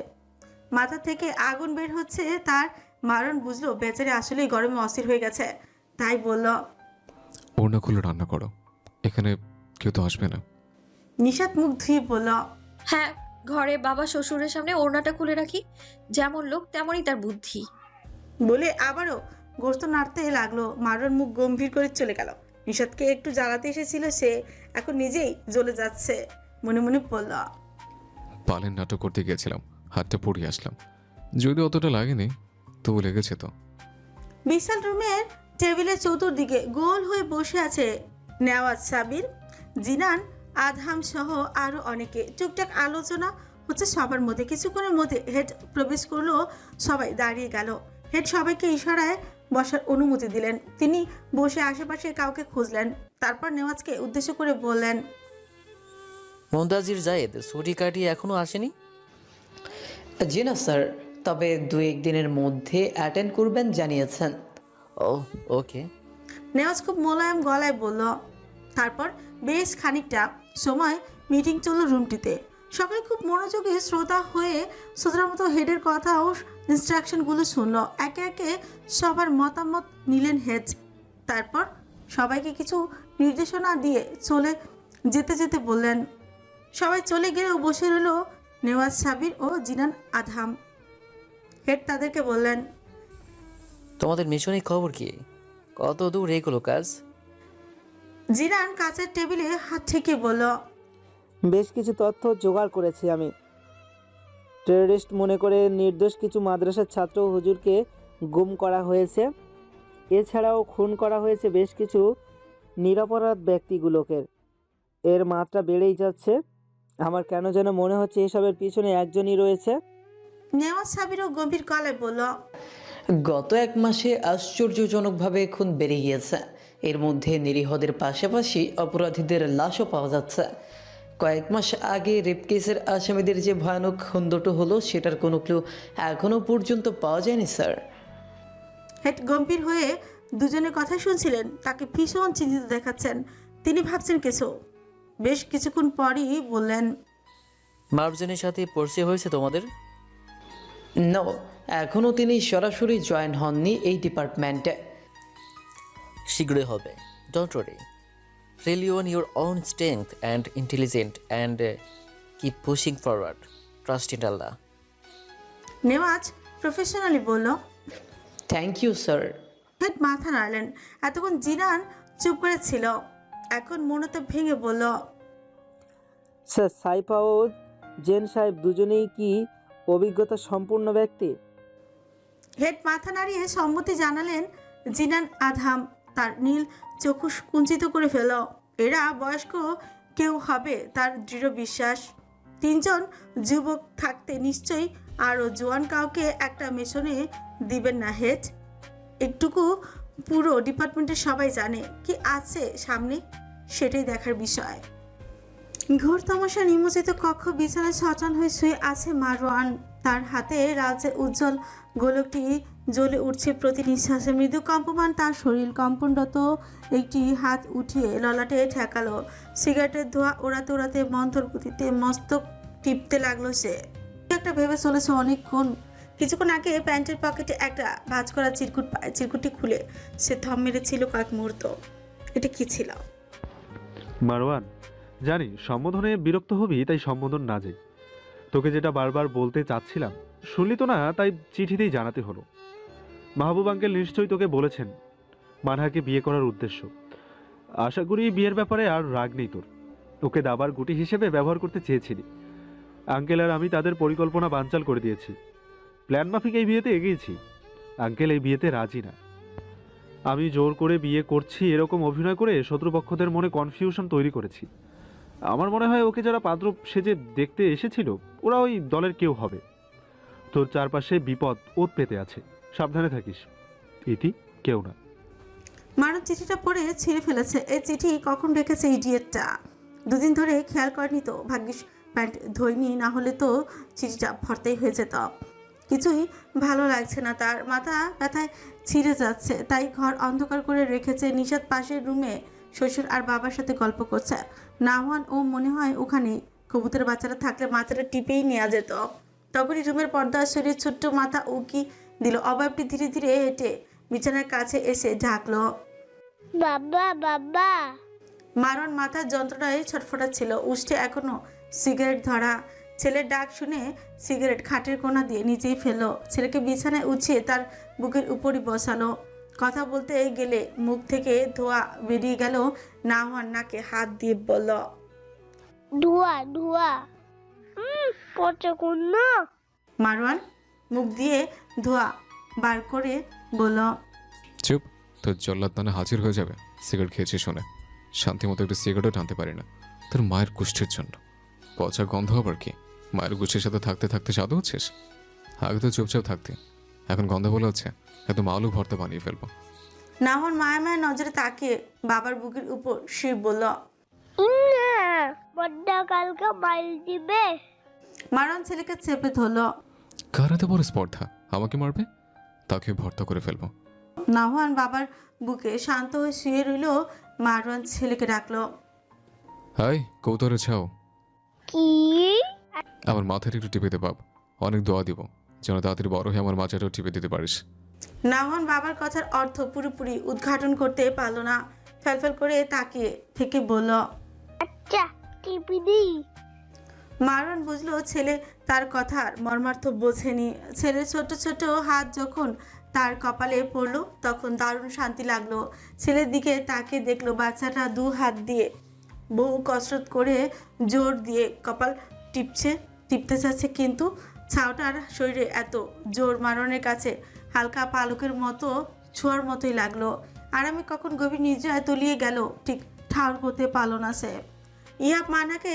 মাথা থেকে আগুন বের হচ্ছে তার। মারওয়ান বুঝলো বেচারে আসলেই গরমে অস্থির হয়ে গেছে, তাই বলল, ওড়না খুলে রান্না করো, এখানে কেউ তো আসবে না। নিশাত মুখ ধুয়ে বলল, হ্যাঁ, ঘরে বাবা শ্বশুরের সামনে ওড়নাটা খুলে রাখি, যেমন লোক তেমনই তার বুদ্ধি। বলে আবারও গোস্ত নাড়তে লাগলো। মারওয়ান মুখ গম্ভীর করে চলে গেল। নিশাতকে একটু জ্বালাতে এসেছিল সে, এখন নিজেই জ্বলে যাচ্ছে। মনে মনে বলল, পালের নাটক করতে গিয়েছিলাম, হাতটা পুড়িয়ে আসলাম, যদি অতটা লাগেনি তবু লেগেছে তো। বিশাল রুমের টেবিলের চতুর্দিকে গোল হয়ে বসে আছে নেওয়াজ, সাবির, জিনান, আদহাম সহ আরো অনেকে। টুকটাক আলোচনা হচ্ছে সবার মধ্যে। কিছুক্ষণের মধ্যে হেড প্রবেশ করলো, সবাই দাঁড়িয়ে গেল। হেড সবাইকে ইশারায় বসার অনুমতি দিলেন। তিনি বসে আশেপাশে কাউকে খুঁজলেন, তারপর নেওয়াজকে উদ্দেশ্য করে বললেন, মুমতাজির জায়েদ ছুটি কাটিয়ে এখনো আসেনি? জি না স্যার, তবে 2-1 দিনের মধ্যে অ্যাটেন্ড করবেন জানিয়েছেন। ও ওকে। নেওয়াজ খুব মোলায়েম গলায় বলল। তারপর বেশ খানিকটা সময় মিটিং চলল রুমটিতে। সকলে খুব মনোযোগী শ্রোতা হয়ে শ্রোতার মতো হেডের কথা ও ইনস্ট্রাকশনগুলো শুনলো। একে একে সবার মতামত নিলেন হেড। তারপর সবাইকে কিছু নির্দেশনা দিয়ে চলে যেতে যেতে বললেন, সবাই চলে গেলেও বসে রইল নেওয়াজ সাবির ও জিনান আধাম। হেড তাদেরকে বললেন, তোমাদের মিশনের খবর কি? কত দূর এগুলো কাজ? জিনান কাঁচের টেবিলে হাত ঠেকে বলল, বেশ কিছু তথ্য জোগাড় করেছি আমি। টেররিস্ট মনে করে নির্দোষ কিছু মাদ্রাসার ছাত্র হুজুরকে গুম করা হয়েছে। এছাড়াও খুন করা হয়েছে বেশ কিছু নিরপরাধ ব্যক্তিগুলোকে। এর মাত্রা বেড়েই যাচ্ছে। আমার কেন যেন মনে হচ্ছে এসবের পিছনে একজনই রয়েছে। নেওয়াজ সাবিরও গম্ভীর গলায় বলল, গত 1 মাসে আশ্চর্যজনকভাবে খুন বেড়ে গিয়েছে। এর মধ্যে নিরীহদের পাশাপাশি অপরাধীদের লাশও পাওয়া যাচ্ছে। কয়েক মাস আগে রেপ কেসের আসামিদের যে ভয়ানক খুন দুটো হলো সেটার কোনো ক্লু এখনও পর্যন্ত পাওয়া যায়নি স্যার। হেড গম্ভীর হয়ে দুজনের কথা শুনছিলেন। তাকে ভীষণ চিন্তিত দেখাচ্ছেন। তিনি ভাবছেন কিছু। বেশ কিছুক্ষণ পরই বললেন, মার্জনের সাথে পরিচয় হয়েছে তোমাদের? নো, এখনও তিনি সরাসরি জয়েন হননি এই ডিপার্টমেন্টে। শীঘ্রই হবে, don't worry. Rely on your own strength and intelligence and keep pushing forward. Trust in Allah. Newaz professionally বলল। Thank you sir. হেড মাথা নাড়লেন। এতক্ষণ জিনান চুপ করে ছিল, এখন মনতে ভেঙে বলল, স্যার, সাইফা ও জেন সাহেব দুজনেই কি অভিজ্ঞতা সম্পূর্ণ ব্যক্তি? হেড মাথা নাড়িয়ে সম্মতি জানালেন। জিনান আধাম তার নীল চক্ষু কুঞ্চিত করে ফেল। এরা বয়স্ক কেউ হবে তার দৃঢ় বিশ্বাস। 3 জন যুবক থাকতে নিশ্চয়ই আরও জোয়ান কাউকে একটা মিশনে দিবেন না হেড। একটুকু পুরো ডিপার্টমেন্টের সবাই জানে কি আছে সামনে, সেটাই দেখার বিষয়। ঘোর তামাশা নিমজ্জিত কক্ষ, বিছানায় সচল হয়ে শুয়ে আছে মারওয়ান। তার হাতে লালচে উজ্জ্বল গোলকটি জ্বলে উঠছে প্রতি নিঃশ্বাসে। মৃদু কম্পমান তার শরীর। কম্পনরত একটি হাত উঠিয়ে ললাটে ঠেকালো। সিগারেটের ধোঁয়া ওড়াতে ওড়াতে মন্থর গতিতে মস্তক টিপতে লাগলো সে। একটা ভেবে চলেছে অনেকক্ষণ। কিছুক্ষণ আগে প্যান্টের পকেটে একটা ভাঁজ করা চিরকুট পায়। চিরকুটটি খুলে সে থম মেরেছিল কয়েক মুহূর্ত। এটা কি ছিল? মারওয়ান, জানি সম্বোধনে বিরক্ত হবি, তাই সম্বোধন না যাই। তোকে যেটা বারবার বলতে চাচ্ছিলাম শুনলি তো না, তাই চিঠিতেই জানাতে হলো। মাহবুব আঙ্কেল নিশ্চয়ই তোকে বলেছেন মানহাকে বিয়ে করার উদ্দেশ্য। আশা করি বিয়ের ব্যাপারে আর রাগ নেই তোর। ওকে দাবার গুটি হিসেবে ব্যবহার করতে চেয়েছিলি। আঙ্কেল আর আমি তাদের পরিকল্পনা বানচাল করে দিয়েছি। প্ল্যান মাফিক এই বিয়েতে এগিয়েছি। আঙ্কেল এই বিয়েতে রাজি না। আমি জোর করে বিয়ে করছি এরকম অভিনয় করে শত্রুপক্ষদের মনে কনফিউশন তৈরি করেছি। আমার মনে হয় ওকে যারা পাত্র সেজে দেখতে এসেছিল ওরা ওই দলের কেউ হবে। তোর চারপাশে বিপদ ওত পেতে আছে, সাবধানে থাকিস। ইতি, কেউ না। মানব চিঠিটা পড়ে ছিঁড়ে ফেলেছে। এই চিঠি কখন রেখেছে ইডিয়েটটা? 2 দিন ধরে খেয়াল করেনি তো। ভাগ্যিস প্যান্ট ধোয়নি, না হলে তো চিঠিটা ভর্তাই হয়ে যেত। কিছুই ভালো লাগছে না তার। মাথা ব্যথায় ছিঁড়ে যাচ্ছে। তাই ঘর অন্ধকার করে রেখেছে। নিশাদ পাশের রুমে শ্বশুর আর বাবার সাথে গল্প করছে। নাওয়ান ও মনে হয় ওখানে। কবুতর বাচ্চারা থাকলে মাথাটা টিপেই নেওয়া যেত। তখনই রুমের পর্দা সরিয়ে ছোট্ট মাথা উকি দিল। অবয়বটি ধীরে ধীরে হেঁটে বিছানার কাছে এসে ঢাকলো, বাবা বাবা। মারণ মাথার যন্ত্রণায় ছটফটাচ্ছিল। উষ্ঠে এখনো সিগারেট ধরা। ছেলের ডাক শুনে সিগারেট খাটের কোণা দিয়ে নিচেই ফেললো। ছেলেকে বিছানায় উঠিয়ে তার বুকের উপরই বসালো। কথা বলতে গেলে মুখ থেকে ধোঁয়া বেরিয়ে গেল। নাওয়ান নাকে হাত দিয়ে বলল, ধোয়া ধোয়া। পচা কোন না। মারওয়ান মুখ দিয়ে ধোঁয়া বার করে বলল, চুপ, তোর জল্লাদ দানা হাজির হয়ে যাবে সিগারেট খেয়েছি শুনে। শান্তি মতো একটু সিগারেটও টানতে পারি না তোর মায়ের কুষ্ঠের জন্য। পচা গন্ধ আবার কি? মায়ের গোষ্ঠীর সাথে থাকতে থাকতে স্বাদ হচ্ছিস? আগে তো চুপচাপ থাকতে, এখন গন্ধ বলে হচ্ছে একদম আলু ভর্তা বানিয়ে ফেলবো। নাওয়ান মায়া মায়া নজরে তাকিয়ে বাবার বুকের উপর শুয়ে বলল, বড্ডা কালকে মাইল দিবে। মারওয়ান ছেলেকে চেপে ধরল। কার এত বড় স্পর্ধা আমাকে মারবে? তাকে ভর্তা করে ফেলবো। নাওয়ান বাবার বুকে শান্ত হয়ে শুয়ে রইল। মারওয়ান ছেলেকে ডাকলো, হাই কৌতরে ছাও, কি? আমার মাথায় একটু টিপে দে বাপ। অনেক দোয়া দিব যেন তাড়াতাড়ি বড় হয়ে আমার মাথাটাও টিপে দিতে পারিস। নাওয়ান বাবার কথার অর্থ পুরোপুরি উদ্ঘাটন করতে পারল না। ফেলফেল করে তাকিয়ে থেকে বলল, আচ্ছা টিপি দি। মারওয়ান বুঝলো ছেলে তার কথার মর্মার্থ বোঝেনি। ছেলের ছোট ছোট হাত যখন তার কপালে পড়লো তখন দারুণ শান্তি লাগলো। ছেলের দিকে তাকে দেখলো বাচ্চাটা 2 হাত দিয়ে বহু কসরত করে জোর দিয়ে কপাল টিপতে চাচ্ছে, কিন্তু ছাওটার শরীরে এত জোর মারনের কাছে হালকা পালকের মতো ছোঁয়ার মতোই লাগলো। আরামে কখন গভীর নিদ্রায় তলিয়ে গেল ঠিক ঠাউর করতে পারল না সে। ইয়াব মানহাকে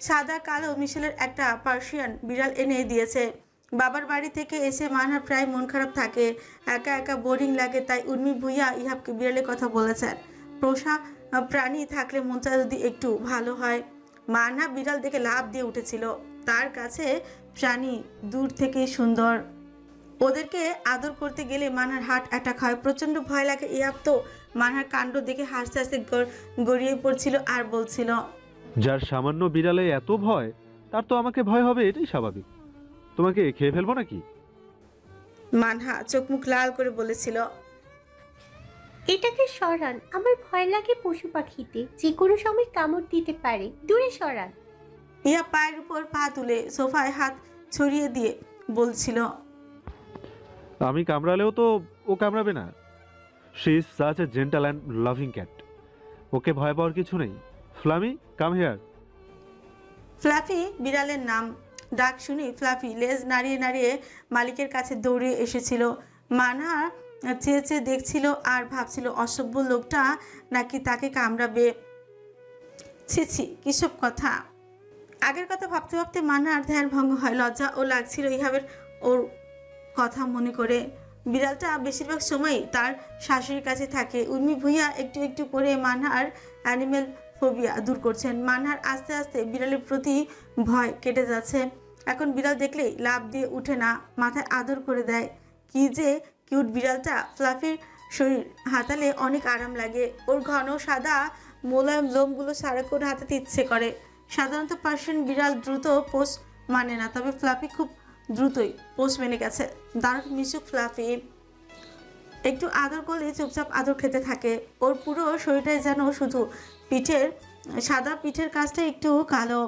সাদা কালো মিশেলের একটা পার্সিয়ান বিড়াল এনে দিয়েছে। বাবার বাড়ি থেকে এসে মানহার প্রায় মন খারাপ থাকে, একা একা বোরিং লাগে, তাই উর্মি ভুইয়া ইহাবকে বিড়ালের কথা বলেছেন। পোষা প্রাণী থাকলে মনটা যদি একটু ভালো হয়। মানহা বিড়াল দেখে লাফ দিয়ে উঠেছিল। তার কাছে প্রাণী দূর থেকে সুন্দর। ওদেরকে আদর করতে গেলে মানহার হার্ট অ্যাটাক হয়, প্রচণ্ড ভয় লাগে। ইয়াব তো মানহার কাণ্ড দেখে হাসতে হাসতে গড়িয়ে পড়ছিল আর বলছিল, যার সামান্য বিড়ালে এত ভয় তার তো আমাকে ভয় হবে, এটাই স্বাভাবিক। তোমাকে খেয়ে ফেলবো নাকি? মানহা চোখ মুখ লাল করে বলেছিল, এটাকে সরান, আমার ভয় লাগে পশু পাখিতে, যে কোনো সময় কামড় দিতে পারে, দূরে সরান। ইয়া পায়ের উপর পা তুলে সোফায় হাত ছড়িয়ে দিয়ে বলছিল, আমি কামড়ালেও তো ও কামড়াবে না। She is such a gentle and loving cat. ওকে ভয় পাওয়ার কিছু নেই। ফ্লামি, কাম হিয়ার। ফ্লাফি বিড়ালের নাম। ডাক শুনি ফ্লাফি লেজ নাড়িয়ে নাড়িয়ে মালিকের কাছে দৌড়ে এসেছিল। মানহা চেয়ে চেয়ে দেখছিল আর ভাবছিল অসভ্য লোকটা নাকি তাকে কামড়াবে। ছি ছি, কিসব কথা। আগের কথা ভাবতে ভাবতে মানহার ধ্যান ভঙ্গ হয়। লজ্জা ও লাগছিল ইহাবের ওর কথা মনে করে। বিড়ালটা বেশিরভাগ সময়ই তার শাশুড়ির কাছে থাকে। উর্মি ভুইয়া একটু একটু করে মানহার অ্যানিমেল ফোবিয়া দূর করছেন। মানহার আস্তে আস্তে বিড়ালের প্রতি ভয় কেটে যাচ্ছে। এখন বিড়াল দেখলেই লাফ দিয়ে উঠে না, মাথায় আদর করে দেয়। কি যে কিউট বিড়ালটা। ফ্লাফির শরীর হাতালে অনেক আরাম লাগে। ওর ঘন সাদা মোলায়েম লোমগুলো সারাক্ষণ হাতাতে ইচ্ছে করে। সাধারণত পার্সিয়ান বিড়াল দ্রুত পোষ মানে না, তবে ফ্লাফি খুব দ্রুতই পোষ মেনে গেছে। দারুণ মিশুক ফ্লাফি। একটু আদর করলে চুপচাপ আদর খেতে থাকে। ওর পুরো শরীরটাই যেন শুধু পিঠের সাদা পিঠের কাজটা একটু কালো।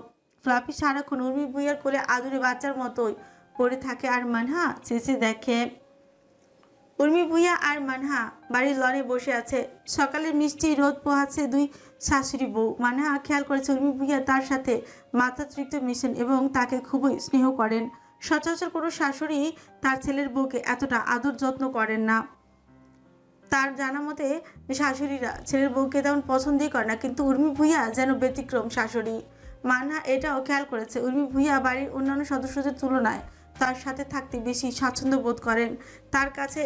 ফ্লাফি সারাক্ষণ উর্মি ভুইয়ার কোলে আদুরে বাচ্চার মতোই পড়ে থাকে আর মানহা চেঁচে দেখে। উর্মি ভুইয়া আর মানহা বাড়ির লনে বসে আছে। সকালের মিষ্টি রোদ পোহাচ্ছে 2 শাশুড়ি বউ। মানহা খেয়াল করেছে উর্মি ভুইয়া তার সাথে মাত্রাতিরিক্ত মেশেন এবং তাকে খুবই স্নেহ করেন। সচরাচর কোনো শাশুড়ি তার ছেলের বউকে এতটা আদর যত্ন করেন না। তার জানা মতে শাশুড়িরা ছেলের বউকে তেমন পছন্দই করে না, কিন্তু উর্মি ভুইয়া যেন ব্যতিক্রম শাশুড়ি। মানহা এটাও খেয়াল করেছে উর্মি ভুইয়া বাড়ির অন্যান্য সদস্যদের তুলনায় তার সাথে থাকতে বেশি স্বাচ্ছন্দ্য বোধ করেন। তার কাছে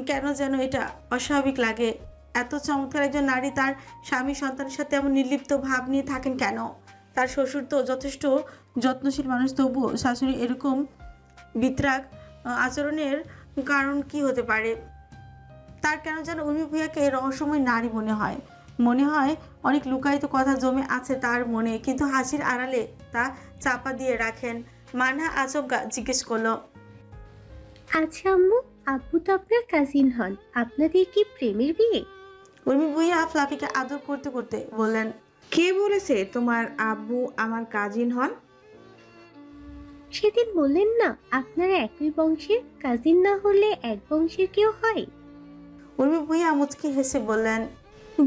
কেন যেন এটা অস্বাভাবিক লাগে। এত চমৎকার একজন নারী তার স্বামী সন্তানের সাথে এমন নির্লিপ্ত ভাব নিয়ে থাকেন কেন? তার শ্বশুর তো যথেষ্ট যত্নশীল মানুষ, তবুও শাশুড়ি এরকম বিতরাগ আচরণের কারণ কি হতে পারে? তার কেন যেন উর্মি ভুইয়াকে রহস্যময় নারী মনে হয়। মনে হয় অনেক লুকায়িত কথা জমে আছে তার মনে, কিন্তু হাসির আড়ালে তা চাপা দিয়ে রাখেন। মানহা আচমকা জিজ্ঞেস করলো, আচ্ছা আম্মু, আব্বু তো আপনার কাজিন হন, আপনাদের কি প্রেমের বিয়ে? উর্মি ভুইয়া ফ্লাফিকে আদর করতে করতে বললেন, কে বলেছে তোমার আব্বু আমার কাজিন হন? সেদিন বললেন না আপনারা একই বংশের, কাজিন না হলে এক বংশের কেউ হয়? উর্মি ভুইয়া মুচকি হেসে বললেন,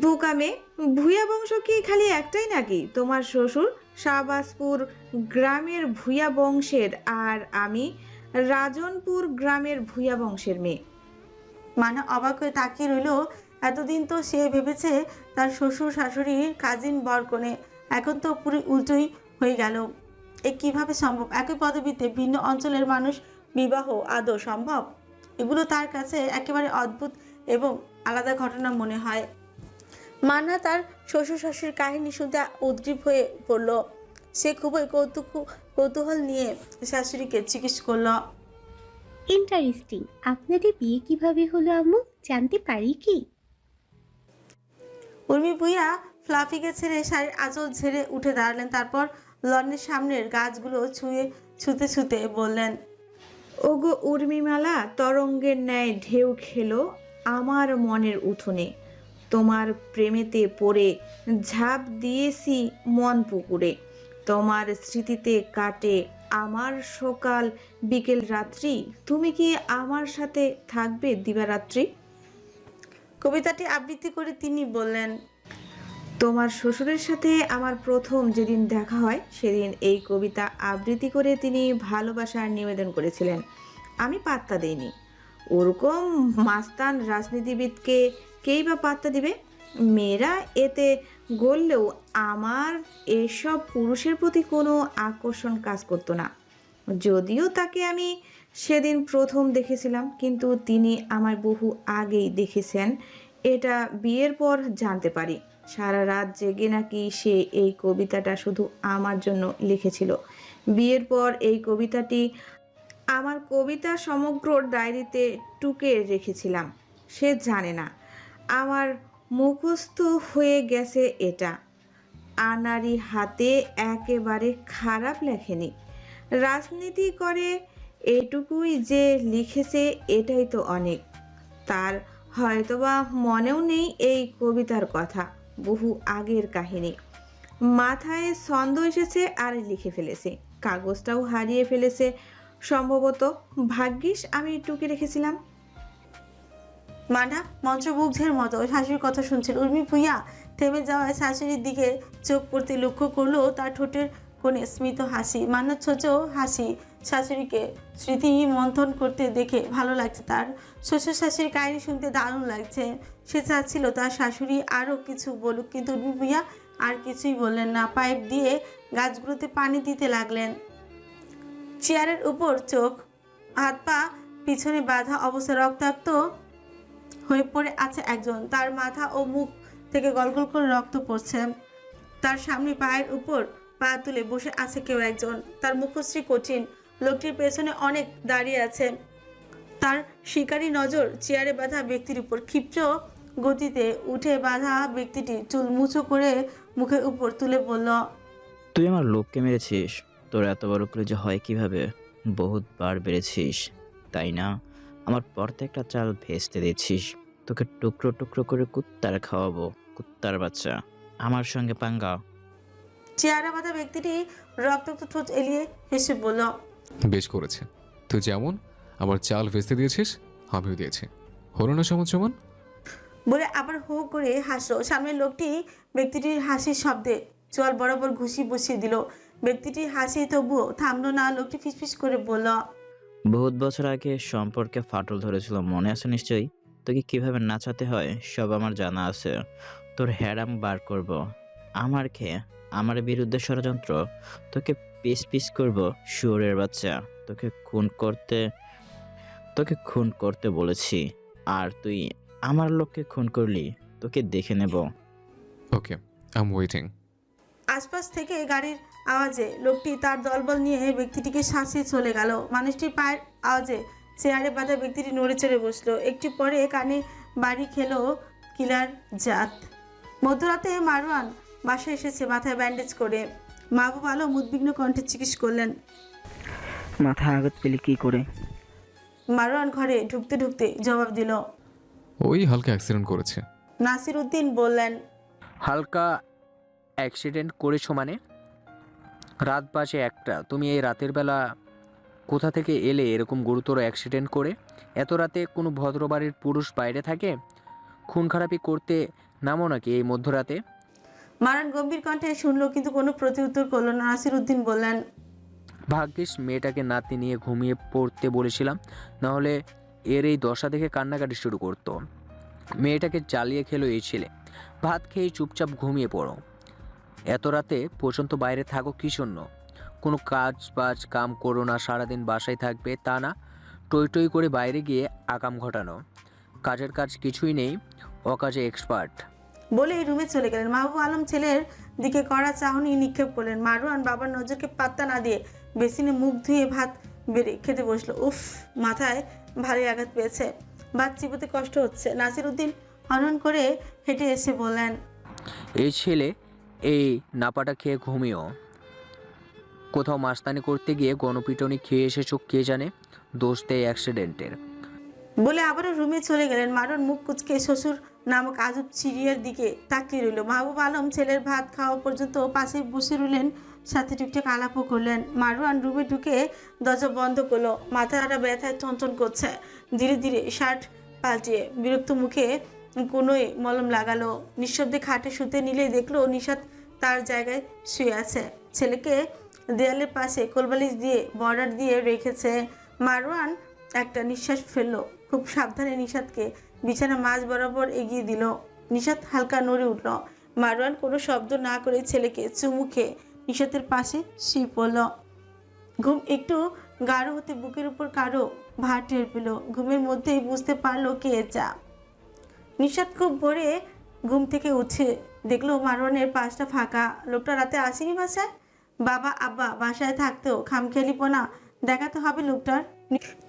বুকামে, ভুইয়া বংশ কি খালি একটাই নাকি? তোমার শ্বশুর শাহবাজপুর গ্রামের ভুইয়া বংশের আর আমি রাজনপুর গ্রামের ভুইয়া বংশের মেয়ে। মানে অবাক হয়ে তাকিয়ে রইল। এতদিন তো সে ভেবেছে তার শ্বশুর শাশুড়ির কাজিন বরকনে, এখন তো পুরো উল্টোই হয়ে গেল। এ কিভাবে সম্ভব? একই পদবিতে ভিন্ন অঞ্চলের মানুষ বিবাহ আদৌ সম্ভব? এগুলো তার কাছে একেবারে অদ্ভুত এবং আলাদা ঘটনা মনে হয়। মানহা তার শ্বশুর শাশুড়ির কাহিনী শুনতে উদ্গ্রীব হয়ে পড়ল। সে খুবই কৌতূহল নিয়ে শাশুড়িকে জিজ্ঞেস করলো, ইন্টারেস্টিং, আপনাদের বিয়ে কিভাবে হলো আম্মু, জানতে পারি কি? উর্মি ভুইয়া ফ্লাফিকে ছেড়ে শাড়ির আঁচল ঝেড়ে উঠে দাঁড়ালেন। তারপর লনের সামনের গাছগুলো ছুঁতে ছুঁতে বললেন, ওগো উর্মিমালা, তরঙ্গের ন্যায় ঢেউ খেলো আমার মনের উঠোনে। তোমার প্রেমেতে পড়ে ঝাঁপ দিয়েছি মন পুকুরে। তোমার স্মৃতিতে কাটে আমার সকাল বিকেল রাত্রি। তুমি কি আমার সাথে থাকবে দিবারাত্রি? কবিতাটি আবৃত্তি করে তিনি বললেন, তোমার শ্বশুরের সাথে আমার প্রথম যেদিন দেখা হয় সেদিন এই কবিতা আবৃত্তি করে তিনি ভালোবাসার নিবেদন করেছিলেন। আমি পাত্তা দেইনি। ওরকম মাস্তান রাজনীতিবিদকে কেই বা পাত্তা দিবে? মেয়েরা এতে গড়লেও আমার এসব পুরুষের প্রতি কোনো আকর্ষণ কাজ করতো না। যদিও তাকে আমি সেদিন প্রথম দেখেছিলাম, কিন্তু তিনি আমায় বহু আগেই দেখেছেন, এটা বিয়ের পর জানতে পারি। সারা রাত জেগে নাকি সে এই কবিতাটা শুধু আমার জন্য লিখেছিল। বিয়ের পর এই কবিতাটি আমার কবিতা সমগ্র ডায়েরিতে টুকে রেখেছিলাম। সে জানে না আমার মুখস্থ হয়ে গেছে এটা। আনাড়ি হাতে একেবারে খারাপ লেখেনি। রাজনীতি করে এটুকুই যে লিখেছে এটাই তো অনেক। তার হয়তোবা মনেও নেই এই কবিতার কথা, বহু আগের কাহিনী। মাথায় ছন্দ এসেছে আর লিখে ফেলেছে, কাগজটাও হারিয়ে ফেলেছে সম্ভবত। ভাগ্যিস আমি টুকে রেখেছিলাম। মানা মন্ত্রমুগ্ধের মতো শাশুড়ির কথা শুনছিল। উর্মি ভূঁইয়া থেমে যাওয়ায় শাশুড়ির দিকে চোখ পড়তে লক্ষ্য করলো তার ঠোঁটের কোণে স্মিত হাসি, মান্না ছোট হাসি। শাশুড়িকে স্মৃতি মন্থন করতে দেখে ভালো লাগছে তার। শ্বশুর শাশুড়ির কাহিনী শুনতে দারুণ লাগছে। সে চাচ্ছিল তার শাশুড়ি আরও কিছু বলুক, কিন্তু উর্মি ভূঁইয়া আর কিছুই বললেন না। পাইপ দিয়ে গাছগুলোতে পানি দিতে লাগলেন। চেয়ারের উপর চোখ, হাত পা পিছনে বাঁধা অবস্থা রক্তাক্ত হয়ে পড়ে আছে একজন। তার মাথা ও মুখ থেকে গলগল করে রক্ত পড়ছে। তার সামনে পায়ের উপর পা তুলে বসে আছে কেউ একজন। তার মুখশ্রী কঠিন। লোকটির পেছনে অনেক দাঁড়িয়ে আছে। তার শিকারী নজর চেয়ারে বাঁধা ব্যক্তির উপর। ক্ষিপ্র গতিতে উঠে বাঁধা ব্যক্তিটি চুল মুচো করে মুখের উপর তুলে বলল, তুই আমার লোককে মেরেছিস? তোর এত বড় কলেজে হয় কিভাবে? বহুতবার বেড়েছিস তাই না? আমার প্রত্যেকটা চাল ভেস্তে দিচ্ছিস। তোকে টুকরো টুকরো করে কুত্তার খাওয়াবো, কুত্তার বাচ্চা। আমার সঙ্গে পাঙ্গা? চেয়ারে বাঁধা ব্যক্তিটি রক্তাক্ত ঠোঁট এলিয়ে হেসে বলল, বেশ করেছে। তুই যেমন আমার চাল ভেস্তে দিয়েছিস, আমিও দিয়েছি। হলো না সমান সমান? বলে আবার হো করে হাসলো। সামনের লোকটি ব্যক্তিটির হাসির শব্দে চোয়াল বরাবর ঘুষি বসিয়ে দিল। ব্যক্তিটির হাসি তবুও থামলো না। লোকটি ফিসফিস করে বলল, বহুত বছর আগে সম্পর্কে ফাটল ধরেছিল, মনে আছে নিশ্চয়ই? তোকে কিভাবে নাচাতে হয় সব আমার জানা আছে। তোর হ্যারাম বার করব। আমার খেয়ে আমার বিরুদ্ধে ষড়যন্ত্র। তোকে পিস পিস করব, শুয়োরের বাচ্চা। তোকে খুন করতে বলেছি, আর তুই আমার লোককে খুন করলি। তোকে দেখে নেব। ওকে, আই এম ওয়েটিং। আশপাশ থেকে গাড়ির আওয়াজে লোকটি তার দলবল নিয়ে ব্যক্তিটিকে শাসিয়ে চলে গেল। মানুষটির পায়ের আওয়াজে চেয়ারে বাঁধা ব্যক্তিটি নড়ে চড়ে বসলো। একটু পরে কানে বাড়ি খেলো কিলার জাত। মধ্যরাতে মারওয়ান বাসায় এসেছে মাথায় ব্যান্ডেজ করে। মাহবুব আলম উদ্বিগ্ন কণ্ঠে জিজ্ঞেস করলেন, মাথা আঘাত পেলি কি করে? মারওয়ান ঘরে ঢুকতে ঢুকতে জবাব দিল, ওই হালকা অ্যাক্সিডেন্ট করেছে। নাসির উদ্দিন বললেন, হালকা অ্যাক্সিডেন্ট করেছো মানে? রাত বাজে 1টা। তুমি এই রাতের বেলা কোথা থেকে এলে এরকম গুরুতর অ্যাক্সিডেন্ট করে? এত রাতে কোনো ভদ্রবাড়ির পুরুষ বাইরে থাকে? খুন খারাপি করতে নামো নাকি এই মধ্যরাতে? মারান গম্ভীর কণ্ঠে শুনলো কিন্তু কোনো প্রতিউত্তর করলো না। নাসির উদ্দিন বললেন, ভাগ্যিস মেয়েটাকে নাতি নিয়ে ঘুমিয়ে পড়তে বলেছিলাম, নাহলে এর এই দশা দেখে কান্নাকাটি শুরু করতো। মেয়েটাকে জ্বালিয়ে খেলো এই ছেলে। ভাত খেয়ে চুপচাপ ঘুমিয়ে পড়ো। এত রাতে পর্যন্ত বাইরে থাকো কী জন্য? কোনো কাজ কাম করো না, সারাদিন বাসায় থাকবে তা না, টই টই করে বাইরে গিয়ে আকাম ঘটানো। কাজের কাজ কিছুই নেই, অকাজে এক্সপার্ট। বলে রুমে চলে গেলেন। মাহবুব আলম ছেলের দিকে কড়া চাহনি নিক্ষেপ করলেন। মারওয়ান বাবার নজরকে পাত্তা না দিয়ে বেসিনে মুখ ধুয়ে ভাত বেড়ে খেতে বসলো। উফ, মাথায় ভারী আঘাত পেয়েছে, ভাত চিবোতে কষ্ট হচ্ছে। নাসির উদ্দিন হনন করে হেঁটে এসে বললেন, এই ছেলে এই নাপাটা খেয়ে ঘুমিও। কোথাও মাস্তানি করতে গিয়ে গণপিটনি খেয়ে এসেছো কে জানে, দোষ দেয় অ্যাক্সিডেন্টের। বলে আবারও রুমে চলে গেলেন। মারওয়ান মুখ কুচকে শ্বশুর নামক আজব চিড়িয়ার দিকে তাকিয়ে রইল। মাহবুব আলম ছেলের ভাত খাওয়া পর্যন্ত পাশে বসে রইলেন সাথে টুকটাক আলাপও করলেন। মারওয়ান রুমে ঢুকে দরজা বন্ধ করলো। মাথাটা ব্যথায় টনটন করছে। ধীরে ধীরে শার্ট পাল্টিয়ে বিরক্ত মুখে কোনোই মলম লাগালো। নিঃশব্দে খাটে শুতে নিলে দেখলো নিশাত তার জায়গায় শুয়ে আছে। ছেলেকে দেয়ালের পাশে কোলবালিশ দিয়ে বর্ডার দিয়ে রেখেছে। মারওয়ান একটা নিঃশ্বাস ফেললো। খুব সাবধানে নিশাতকে বিছানা মাঝ বরাবর এগিয়ে দিল। নিশাত হালকা নড়ে উঠল। মারওয়ান কোনো শব্দ না করে ছেলেকে চুমু খেয়ে নিশাতের পাশে শুয়ে পড়ল। ঘুম একটু গাঢ় হতে বুকের উপর কারো ভার টের পেল। ঘুমের মধ্যেই বুঝতে পারলো কে যা। নিশাত খুব ভোরে ঘুম থেকে উঠে দেখলো মারওয়ানের পাশটা ফাঁকা। লোকটা রাতে আসেনি বাসায়। বাবা আব্বা বাসায় থাকতেও খামখেয়ালিপনা দেখাতে হবে লোকটার।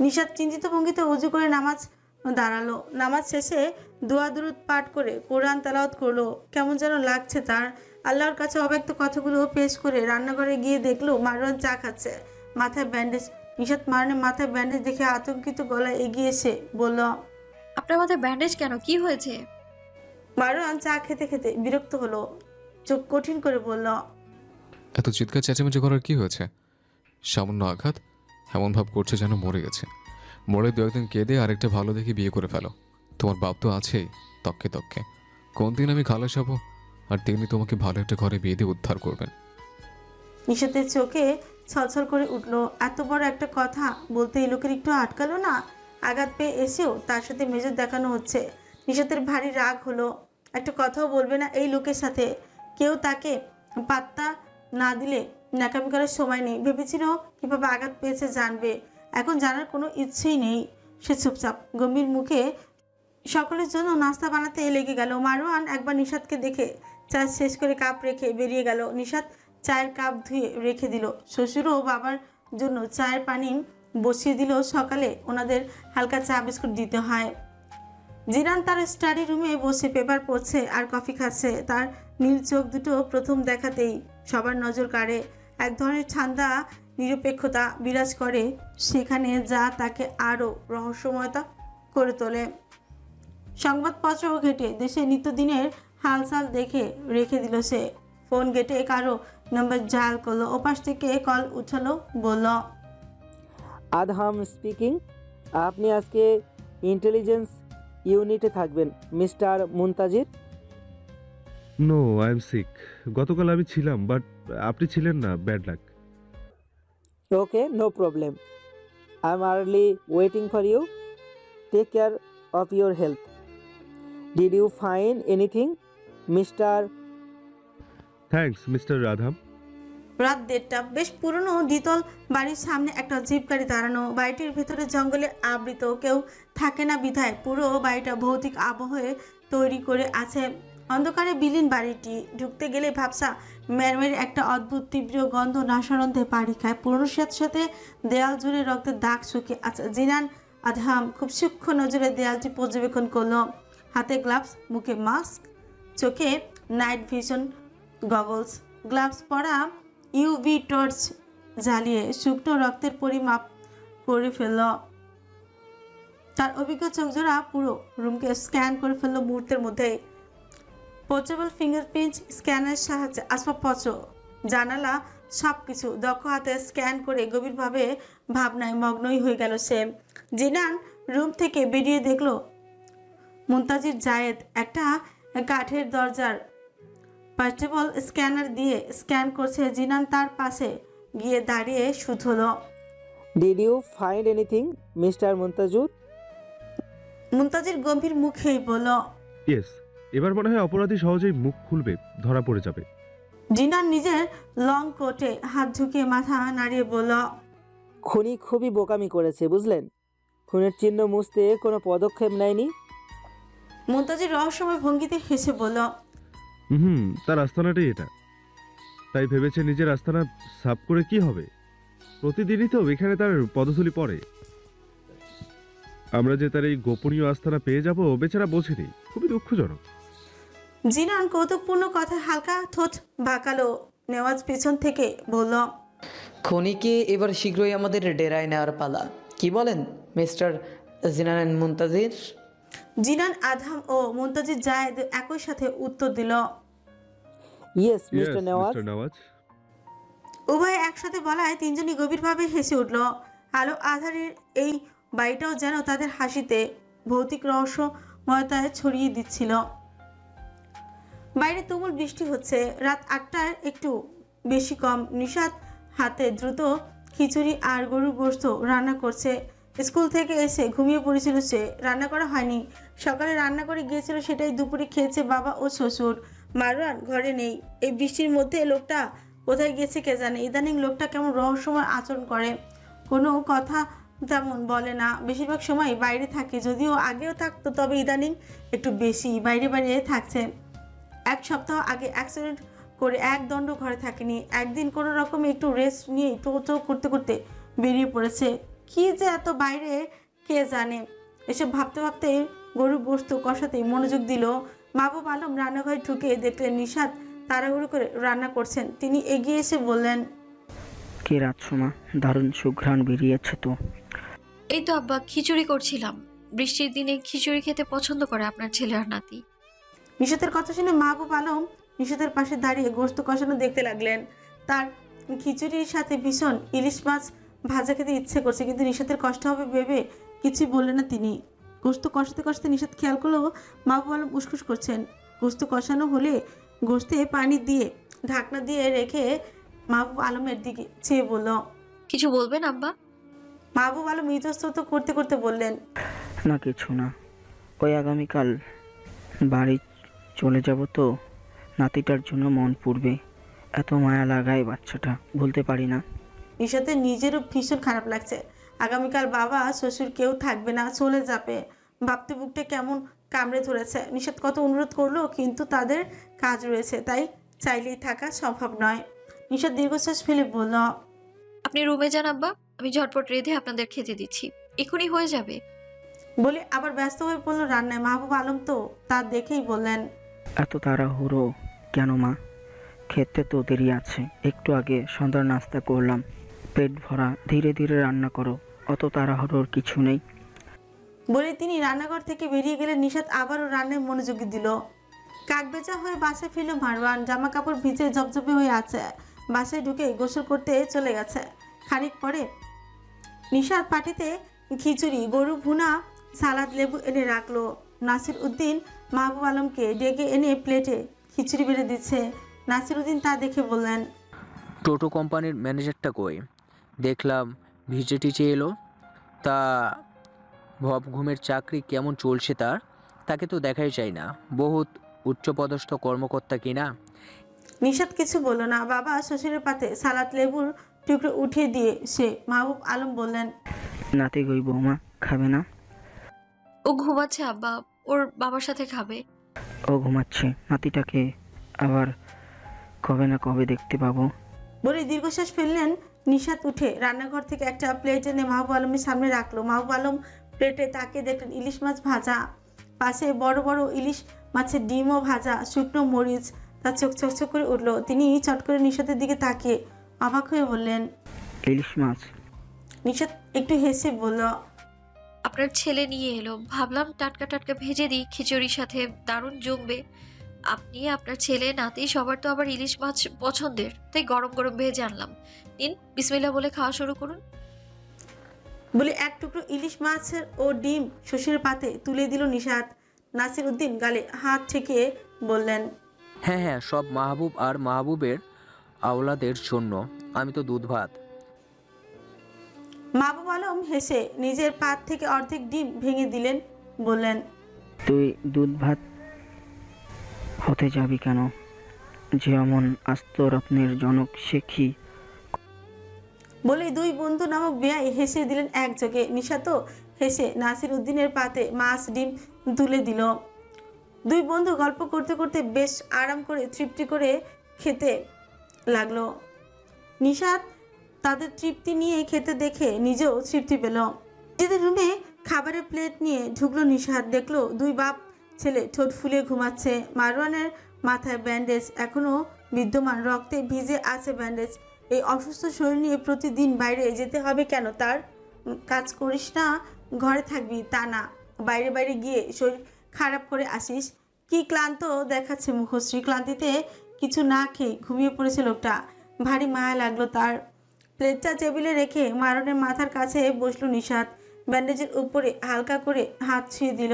নিশাত চিন্তিত ভঙ্গিতে উজু করে নামাজ দাঁড়ালো। নামাজ শেষে দোয়া দুরুদ পাঠ করে কোরআন তেলাওয়াত করলো। কেমন যেন লাগছে তার। আল্লাহর কাছে অব্যক্ত কথাগুলো পেশ করে রান্নাঘরে গিয়ে দেখলো মারওয়ান চা খাচ্ছে, মাথায় ব্যান্ডেজ। নিশাত মারওয়ানের মাথায় ব্যান্ডেজ দেখে আতঙ্কিত গলায় এগিয়ে এসে বলল, আপনার মাথায় ব্যান্ডেজ কেন, কি হয়েছে? মারওয়ান চা খেতে খেতে বিরক্ত হলো, চোখ কঠিন করে বলল, এত চিৎকার চেঁচামেচি করার কি হয়েছে? সামান্য আঘাত, এমন ভাব করছে যেন মরে গেছে। মরে দু একদিন কেঁদে আরেকটা ভালো দেখে বিয়ে করে ফেলো। তোমার বাপ তো আছেই তককে তককে। কোন দিন আমি খালাস হব আর তিনি তোমাকে ভালো একটা ঘরে বিয়ে দিয়ে উদ্ধার করবেন। নিশাতের চোখে ছলছল করে উঠল। এত বড় একটা কথা বলতে এই লোকের একটু আটকালো না? আঘাত পেয়ে এসেও তার সাথে মেজাজ দেখানো হচ্ছে। নিশাতের ভারী রাগ হলো। একটা কথাও বলবে না এই লোকের সাথে। কেউ তাকে পাত্তা না দিলে ন্যাকামি করার সময় নেই। ভেবেছিল কীভাবে আঘাত পেয়েছে জানবে, এখন জানার কোনো ইচ্ছেই নেই। সে চুপচাপ গম্ভীর মুখে সকলের জন্য নাস্তা বানাতে লেগে গেল। মারওয়ান একবার নিশাতকে দেখে চা শেষ করে কাপ রেখে বেরিয়ে গেল। নিশাত চায়ের কাপ ধুয়ে রেখে দিল। শ্বশুর ও বাবার জন্য চায়ের পানি বসিয়ে দিল। সকালে ওনাদের হালকা চা বিস্কুট দিতে হয়। জিনান তার স্টাডি রুমে বসে পেপার পড়ছে আর কফি খাচ্ছে। তার নীল চোখ দুটো প্রথম দেখাতেই সবার নজর কাড়ে। এক ধরনের ঠান্ডা নিরপেক্ষতা বিরাজ করে সেখানে, যা তাকে আরও রহস্যময়তা করে তোলে। সংবাদপত্র ঘেটে দেশে নিত্যদিনের হালচাল দেখে রেখে দিল সে। ফোন ঘেটে কারো নম্বর ডায়াল করলো। ওপাশ থেকে কল উঠালো, বলল, আদহাম স্পিকিং। আপনি আজকে ইন্টেলিজেন্স ইউনিটে থাকবেন mister Muntazir. No, I am sick. গতকাল আমি ছিলাম, বাট আপনি ছিলেন না। Bad luck. Okay, no problem. I am early waiting for you. Take care of your health. Did you find anything mister? Thanks mister Radham. রাত 1:30। বেশ পুরনো দ্বিতল বাড়ির সামনে একটা জিপ গাড়ি দাঁড়ানো। বাড়িটির ভেতরে জঙ্গলে আবৃত, কেউ থাকে না বিধায় পুরো বাড়িটা ভৌতিক আবহে তৈরি করে আছে। অন্ধকারে বিলীন বাড়িটি। ঢুকতে গেলে ভাবসা ম্যারমের একটা অদ্ভুত তীব্র গন্ধ নাসারন্ধে পাড়ি খায়। পুরনো সাথে দেয়াল জুড়ে রক্তের দাগ শুকিয়ে আছে। জিনান আদহাম খুব সূক্ষ্ম নজরে দেয়ালটি পর্যবেক্ষণ করলো। হাতে গ্লাভস, মুখে মাস্ক, চোখে নাইট ভিশন গগলস। গ্লাভস পরা, ইউভি টর্চ জ্বালিয়ে শুকনো রক্তের পরিমাপ করে ফেলল। তার অভিজ্ঞ চোখজোড়া পুরো রুমকে স্ক্যান করে ফেললো মুহূর্তের মধ্যে। পোর্টেবল ফিঙ্গারপ্রিন্ট স্ক্যানের সাহায্যে আসবাবপত্র, জানালা সব কিছু দক্ষ হাতে স্ক্যান করে গভীরভাবে ভাবনায় মগ্নই হয়ে গেল সে। জিনান রুম থেকে বেরিয়ে দেখলো মুনতাজির জায়েদ একটা কাঠের দরজার পোর্টেবল স্ক্যানার দিয়ে স্ক্যান করছে। জিনান তার পাশে গিয়ে দাঁড়িয়ে শুধল, did you find anything mister Muntazur? Muntazir গম্ভীর মুখেই বলল, ইয়েস। এবার মনে হয় অপরাধী সহজেই মুখ খুলবে, ধরা পড়ে যাবে। জিনান নিজের লং কোটে হাত ঝুঁকিয়ে মাথা নাড়িয়ে বলল, খুনি খুবই বোকামি করেছে, বুঝলেন? খুনের চিহ্ন মুছতে কোনো পদক্ষেপ নেয়নি। মুনতাজির রহস্যময় ভঙ্গিতে হেসে বলল, তার আস্তানাটাই এটা। তাই ভেবেছে নিজের আস্তানা সাফ করে কি হবে। প্রতিদিনই তো এখানে তার পদধূলি পড়ে। আমরা যে তার এই গোপনীয় আস্তানা পেয়ে যাব বেচারা বোঝেনি। খুবই দুঃখজনক। জিনান কৌতুকপূর্ণ কথায় হালকা ঠোঁট বাঁকালো। নেওয়াজ পেছন থেকে বলল, খনিকে এবার শীঘ্রই আমাদের ডেরায় নেওয়ার পালা। কি বলেন মিস্টার জিনান মুনতাজির? জিনান আদহাম ও মুনতাজির জায়েদ একই সাথে উত্তর দিল, ইয়েস মিস্টার নেওয়াজ। উভয়ে একসাথে বলায় তিনজনই গভীরভাবে হেসে উঠল। আলো আধারের এই বাড়িটাও যেন তাদের হাসিতে ভৌতিক রহস্যময়তায় ছড়িয়ে দিচ্ছিল। বাইরে তুমুল বৃষ্টি হচ্ছে। রাত 8টার একটু বেশি কম। নিশাত হাতে দ্রুত খিচুড়ি আর গরুর গোশত রান্না করছে। স্কুল থেকে এসে ঘুমিয়ে পড়েছিল সে, রান্না করা হয়নি। সকালে রান্না করে গিয়েছিল, সেটাই দুপুরে খেয়েছে বাবা ও শ্বশুর। মারওয়ান ঘরে নেই। এই বৃষ্টির মধ্যে লোকটা কোথায় গেছে কে জানে। ইদানিং লোকটা কেমন রহস্যময় আচরণ করে, কোনো কথা তেমন বলে না, বেশিরভাগ সময় বাইরে থাকে। যদিও আগেও থাকতো, তবে ইদানিং একটু বেশি বাইরে বাইরে থাকছে। 1 সপ্তাহ আগে অ্যাক্সিডেন্ট করে একদণ্ড ঘরে থাকেনি। একদিন কোনো রকমে একটু রেস্ট নিয়ে টো করতে করতে বেরিয়ে পড়েছে। কি যে এত বাইরে কে জানে। এসব ভাবতে ভাবতে গরুর গোশত কষাতেই মনোযোগ দিল। মাহবুব আলম রান্নাঘরে ঢুকে দেখলেন নিশাত তাড়াহুড়ো করে রান্না করছেন। তিনি এগিয়ে এসে বললেন, কে রাজসোমা, দারুণ সুঘ্রাণ বেরিয়েছে তো। এই তো আব্বা, খিচুড়ি করছিলাম। বৃষ্টির দিনে খিচুড়ি খেতে পছন্দ করে আপনার ছেলে আর নাতি। নিশাতের কথা শুনে মাহবুব আলম নিশাতের পাশে দাঁড়িয়ে গোশত কষানো দেখতে লাগলেন। তার খিচুড়ির সাথে ভীষণ ইলিশ মাছ ভাজা খেতে ইচ্ছে করছে, কিন্তু নিশাতের কষ্ট হবে ভেবে কিছুই বললেন না তিনি। গোশত কষাতে কষাতে নিশাত খেয়াল করলো মাহবুব আলম উসখুস করছেন। গোশত কষানো হলে গোশতে পানি দিয়ে ঢাকনা দিয়ে রেখে মাহবুব আলমের দিকে চেয়ে বলল, কিছু বলবেন আব্বা? মাহবুব আলম ইতস্তত করতে করতে বললেন, না কিছু না, ওই আগামীকাল বাড়ি চলে যাব তো, নাতিটার জন্য মন পুড়বে। এত মায়া লাগায় বাচ্চাটা, ভুলতে পারি না। নিশাতের নিজেরও ভীষণ খারাপ লাগছে। আগামীকাল বাবা শ্বশুর কেউ থাকবে না, চলে যাবে। ভাবতে বুকটা কেমন কামড়ে ধরেছে। নিশাত কত অনুরোধ করলো, কিন্তু তাদের কাজ রয়েছে, তাই চাইলেই থাকা সম্ভব নয়। নিশাত দীর্ঘশ্বাস ফেলে বলল, আপনি রুমে যান আব্বা, আমি ঝটপট রেঁধে আপনাদের খেতে দিচ্ছি, এখনই হয়ে যাবে। বলে আবার ব্যস্ত হয়ে পড়লো রান্নায়। মাহবুব আলম তো তা দেখেই বললেন, এত তাড়াহুড়ো কেন মা? খেতে তো দেরি আছে, একটু আগে সন্ধ্যার নাস্তা করলাম, পেট ভরা, ধীরে ধীরে রান্না করো, অত তাড়াহুড়োর কিছু নেই। বলে তিনি রান্নাঘর থেকে বেরিয়ে গেলে নিশাত আবারও রান্নায় মনোযোগী দিল। কাকবেচা হয়ে বাসায় ফিরল মারওয়ান। জামা কাপড় ভিজে জবজবে হয়ে আছে। বাসায় ঢুকে গোসল করতে চলে গেছে। খানিক পরে নিশাত পাটিতে খিচুড়ি, গরু ভুনা, সালাদ, লেবু এনে রাখলো। নাসির উদ্দিন মাহবুব আলমকে ডেকে এনে প্লেটে খিচুড়ি বেড়ে দিচ্ছে। নাসির উদ্দিন তা দেখে বললেন, টোটো কোম্পানির ম্যানেজারটা কই? দেখলাম ভিজে টিচে এলো। তা ভব ঘুমের চাকরি কেমন চলছে তার? তাকে তো দেখাই চাই না, বহুত উচ্চপদস্থ কর্মকর্তা কিনা। নিশাত কিছু বলল না। বাবা শ্বশুরের পাতে সালাদ, লেবুর টুকরো উঠিয়ে দিয়ে সে মাহবুব আলম বললেন, নাতি গই বৌমা খাবে না? ও ঘুমাচ্ছে আব্বা, ওর বাবার সাথে খাবে। ও ঘুমাচ্ছে, নাতিটাকে আবার কবে না কবে দেখতে পাবো। বলে দীর্ঘশ্বাস ফেললেন। নিশাত উঠে রান্নাঘর থেকে একটা প্লেট এনে মাহবুব আলমের সামনে রাখলো। মাহবুব আলম প্লেটে তাকিয়ে দেখলেন ইলিশ মাছ ভাজা, পাশে বড় বড় ইলিশ মাছের ডিমও ভাজা, শুকনো মরিচ। তার চোখ চকচক করে উঠলো। তিনি চট করে নিশাতের দিকে তাকিয়ে অবাক হয়ে বললেন, ইলিশ মাছ? নিশাত একটু হেসে বলল, আপনার ছেলে নিয়ে এলো, ভাবলাম টাটকা টাটকা ভেজে দিই, খিচুড়ির সাথে দারুণ জমবে। আপনি, আপনার ছেলে, নাতি সবার তো আবার ইলিশ মাছ পছন্দের, তাই গরম গরম ভেজে আনলাম। নিন, বিসমিল্লাহ বলে খাওয়া শুরু করুন। বলে এক টুকরো ইলিশ মাছের ও ডিম শ্বশুরের পাতে তুলে দিল নিশাত। নাসির উদ্দিন গালে হাত ঠেকিয়ে বললেন, হ্যাঁ হ্যাঁ, সব মাহবুব আর মাহবুবের আওলাদের জন্য। আমি তো দুধ ভাত। মাহবুব আলম হেসে নিজের পাত থেকে অর্ধেক ডিম ভেঙে দিলেন। বললেন, তুই দুধ ভাত হতে যাবি কেন? যে অমন আস্ত রত্নের জনক সে কি? বলে দুই বন্ধু নামক বেয়াই হেসে দিলেন একযোগে। নিশাতও হেসে নাসির উদ্দিনের পাতে মাছ ডিম তুলে দিল। দুই বন্ধু গল্প করতে করতে বেশ আরাম করে তৃপ্তি করে খেতে লাগলো। নিশাত তাদের তৃপ্তি নিয়ে খেতে দেখে নিজেও তৃপ্তি পেল। নিজেদের রুমে খাবারের প্লেট নিয়ে ঢুকলো নিশাত। দেখলো দুই বাপ ছেলে ঠোঁট ফুলে ঘুমাচ্ছে। মারওয়ানের মাথায় ব্যান্ডেজ এখনো বিদ্যমান, রক্তে ভিজে আছে ব্যান্ডেজ। এই অসুস্থ শরীর নিয়ে প্রতিদিন বাইরে যেতে হবে কেন তার? কাজ করিস না, ঘরে থাকবি তা না, বাইরে বাইরে গিয়ে শরীর খারাপ করে আসিস। কি ক্লান্ত দেখাচ্ছে মুখশ্রী। ক্লান্তিতে কিছু না খেয়ে ঘুমিয়ে পড়েছে লোকটা। ভারী মায়া লাগলো তার। প্লেটটা টেবিলে রেখে মারনের মাথার কাছে বসলো নিশাত। ব্যান্ডেজের উপরে হালকা করে হাত ছুঁয়ে দিল।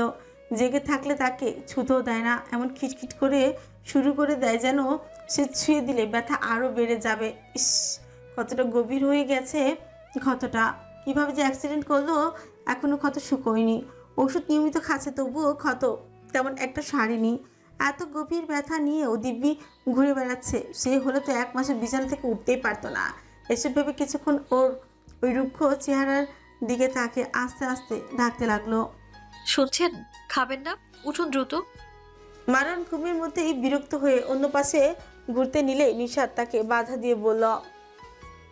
জেগে থাকলে তাকে ছুঁতেও দেয় না, এমন খিটখিট করে শুরু করে দেয় যেন সে ছুঁয়ে দিলে ব্যথা আরও বেড়ে যাবে। ইস, কতটা গভীর হয়ে গেছে ক্ষতটা। কিভাবে যে অ্যাক্সিডেন্ট করলো এখনো ক্ষত শুকোয়নি। ওষুধ নিয়মিত খাচ্ছে তবুও ক্ষত তেমন একটা সারেনি। এত গভীর ব্যথা নিয়েও দিব্যি ঘুরে বেড়াচ্ছে। সে হলে তো 1 মাসের বিছানা থেকে উঠতেই পারতো না। এসব ভেবে কিছুক্ষণ ওর ওই রুক্ষ চেহারার দিকে তাকে আস্তে আস্তে ডাকতে লাগলো। শুনছেন? খাবেন না? উঠুন দ্রুত। মারণ ঘুমের মধ্যেই বিরক্ত হয়ে অন্য পাশে ঘুরতে নিলে নিশাত তাকে বাধা দিয়ে বলল,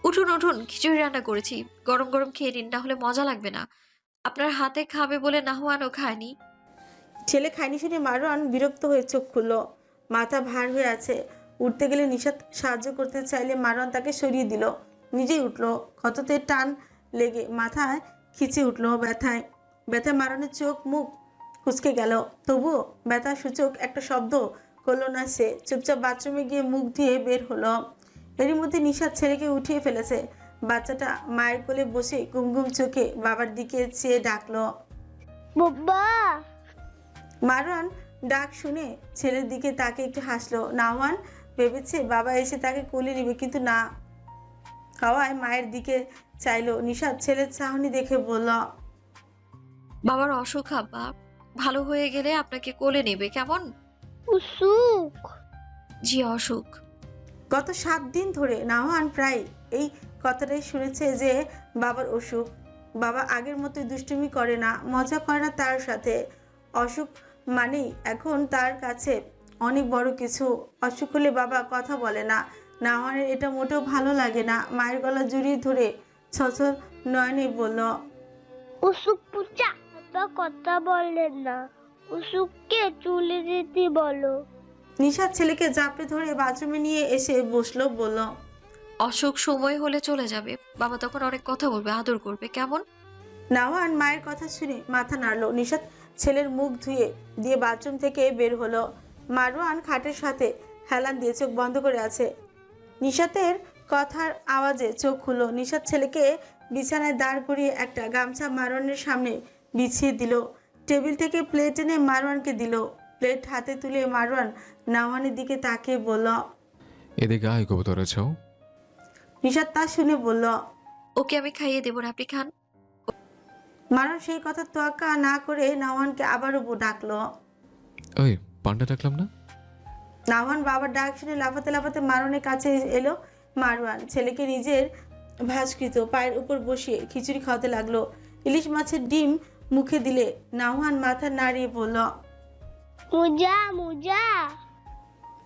উঠুন উঠুন, খিচুড়ি রান্না করেছি, গরম গরম খেয়ে নিন, না হলে মজা লাগবে না। আপনার হাতে খাবে বলে নাহওয়ানও খায়নি। ছেলে খায়নি শুনে মারওয়ান বিরক্ত হয়ে চোখ খুলল। মাথা ভার হয়ে আছে। উঠতে গেলে নিশাত সাহায্য করতে চাইলে মারওয়ান তাকে সরিয়ে দিল। নিজেই উঠল। ক্ষততে টান লেগে মাথায় খিচে উঠল ব্যথায়। ব্যথায় মারওয়ানের চোখ মুখ কুঁচকে গেল। তবুও ব্যথা সূচক একটা শব্দ করলো না সে। চুপচাপ বাথরুমে গিয়ে মুখ ধুয়ে বের হলো। এরই মধ্যে নিশাত ছেলেকে উঠিয়ে ফেলেছে। বাচ্চাটা মায়ের কোলে বসে ঘুম ঘুম চোখে বাবার দিকে চেয়ে ডাকলো। বাবা, মারওয়ান ডাক শুনে ছেলের দিকে তাকে একটু হাসলো। নাওয়ান ভেবেছে বাবা এসে তাকে কোলে নেবে, কিন্তু না। খাওয়ায় মায়ের দিকে চাইলো। নিশাত ছেলের চাহনি দেখে বলল, বাবার অসুখ আব্বা, ভালো হয়ে গেলে আপনাকে কোলে নেবে, কেমন? অসুখ? জি অসুখ। গত 7 দিন ধরে নাওয়ান প্রায় এই কথাটাই শুনেছে যে বাবার অসুখ। বাবা আগের মতোই দুষ্টুমি করে না, মজা করে না তার সাথে। অসুখ মানেই এখন তার কাছে অনেক বড় কিছু। অসুখ হলে বাবা কথা বলে না। নাওয়ানের এটা মোটেও ভালো লাগে না। মায়ের গলা জড়িয়ে ধরে ছছর নয়নে বলল, অসুখ পুচা, বাবা কথা বলেন না, অসুখকে চলে যেতে বলো। নিশাত ছেলেকে জাপটে ধরে বাথরুমে নিয়ে এসে বসলো। বলল, অসুখ সময় হলে চলে যাবে, বাবা তখন অনেক কথা বলবে, আদর করবে, কেমন? নাওয়ান মায়ের কথা শুনে মাথা নাড়ল। নিশাত ছেলের মুখ ধুয়ে দিয়ে বাথরুম থেকে বের হলো। মারওয়ান খাটের সাথে হেলান দিয়ে চোখ বন্ধ করে আছে। নিশাতের কথার আওয়াজে চোখ খুলল। নিশাত ছেলেকে বিছানায় দাঁড় করিয়ে একটা গামছা মারওয়ানের সামনে বিছিয়ে দিল। টেবিল থেকে প্লেট এনে মারওয়ানকে দিল। প্লেট হাতে তুলে মারওয়ান নাওয়ানের দিকে তাকিয়ে বলল, এদিকে আয় কবুতরের ছাও। নিশাত তা শুনে বলল, ওকে আমি খাইয়ে দেবো না, আপনি খান। মারওয়ান সেই কথা তোয়াক্কা না করে নাওয়ানকে আবারও ডাকলো। ওই পান্ডা ডাকলাম না? নাওয়ান বাবার ডাক শুনে লাফাতে লাফাতে মারওয়ানের কাছে এলো। মারওয়ান ছেলেকে নিজের ভাঁজকৃত পায়ের উপর বসিয়ে খিচুড়ি খাওয়াতে লাগলো। ইলিশ মাছের ডিম মুখে দিলে নাওয়ান মাথা নাড়িয়ে বলল, মুজা মুজা।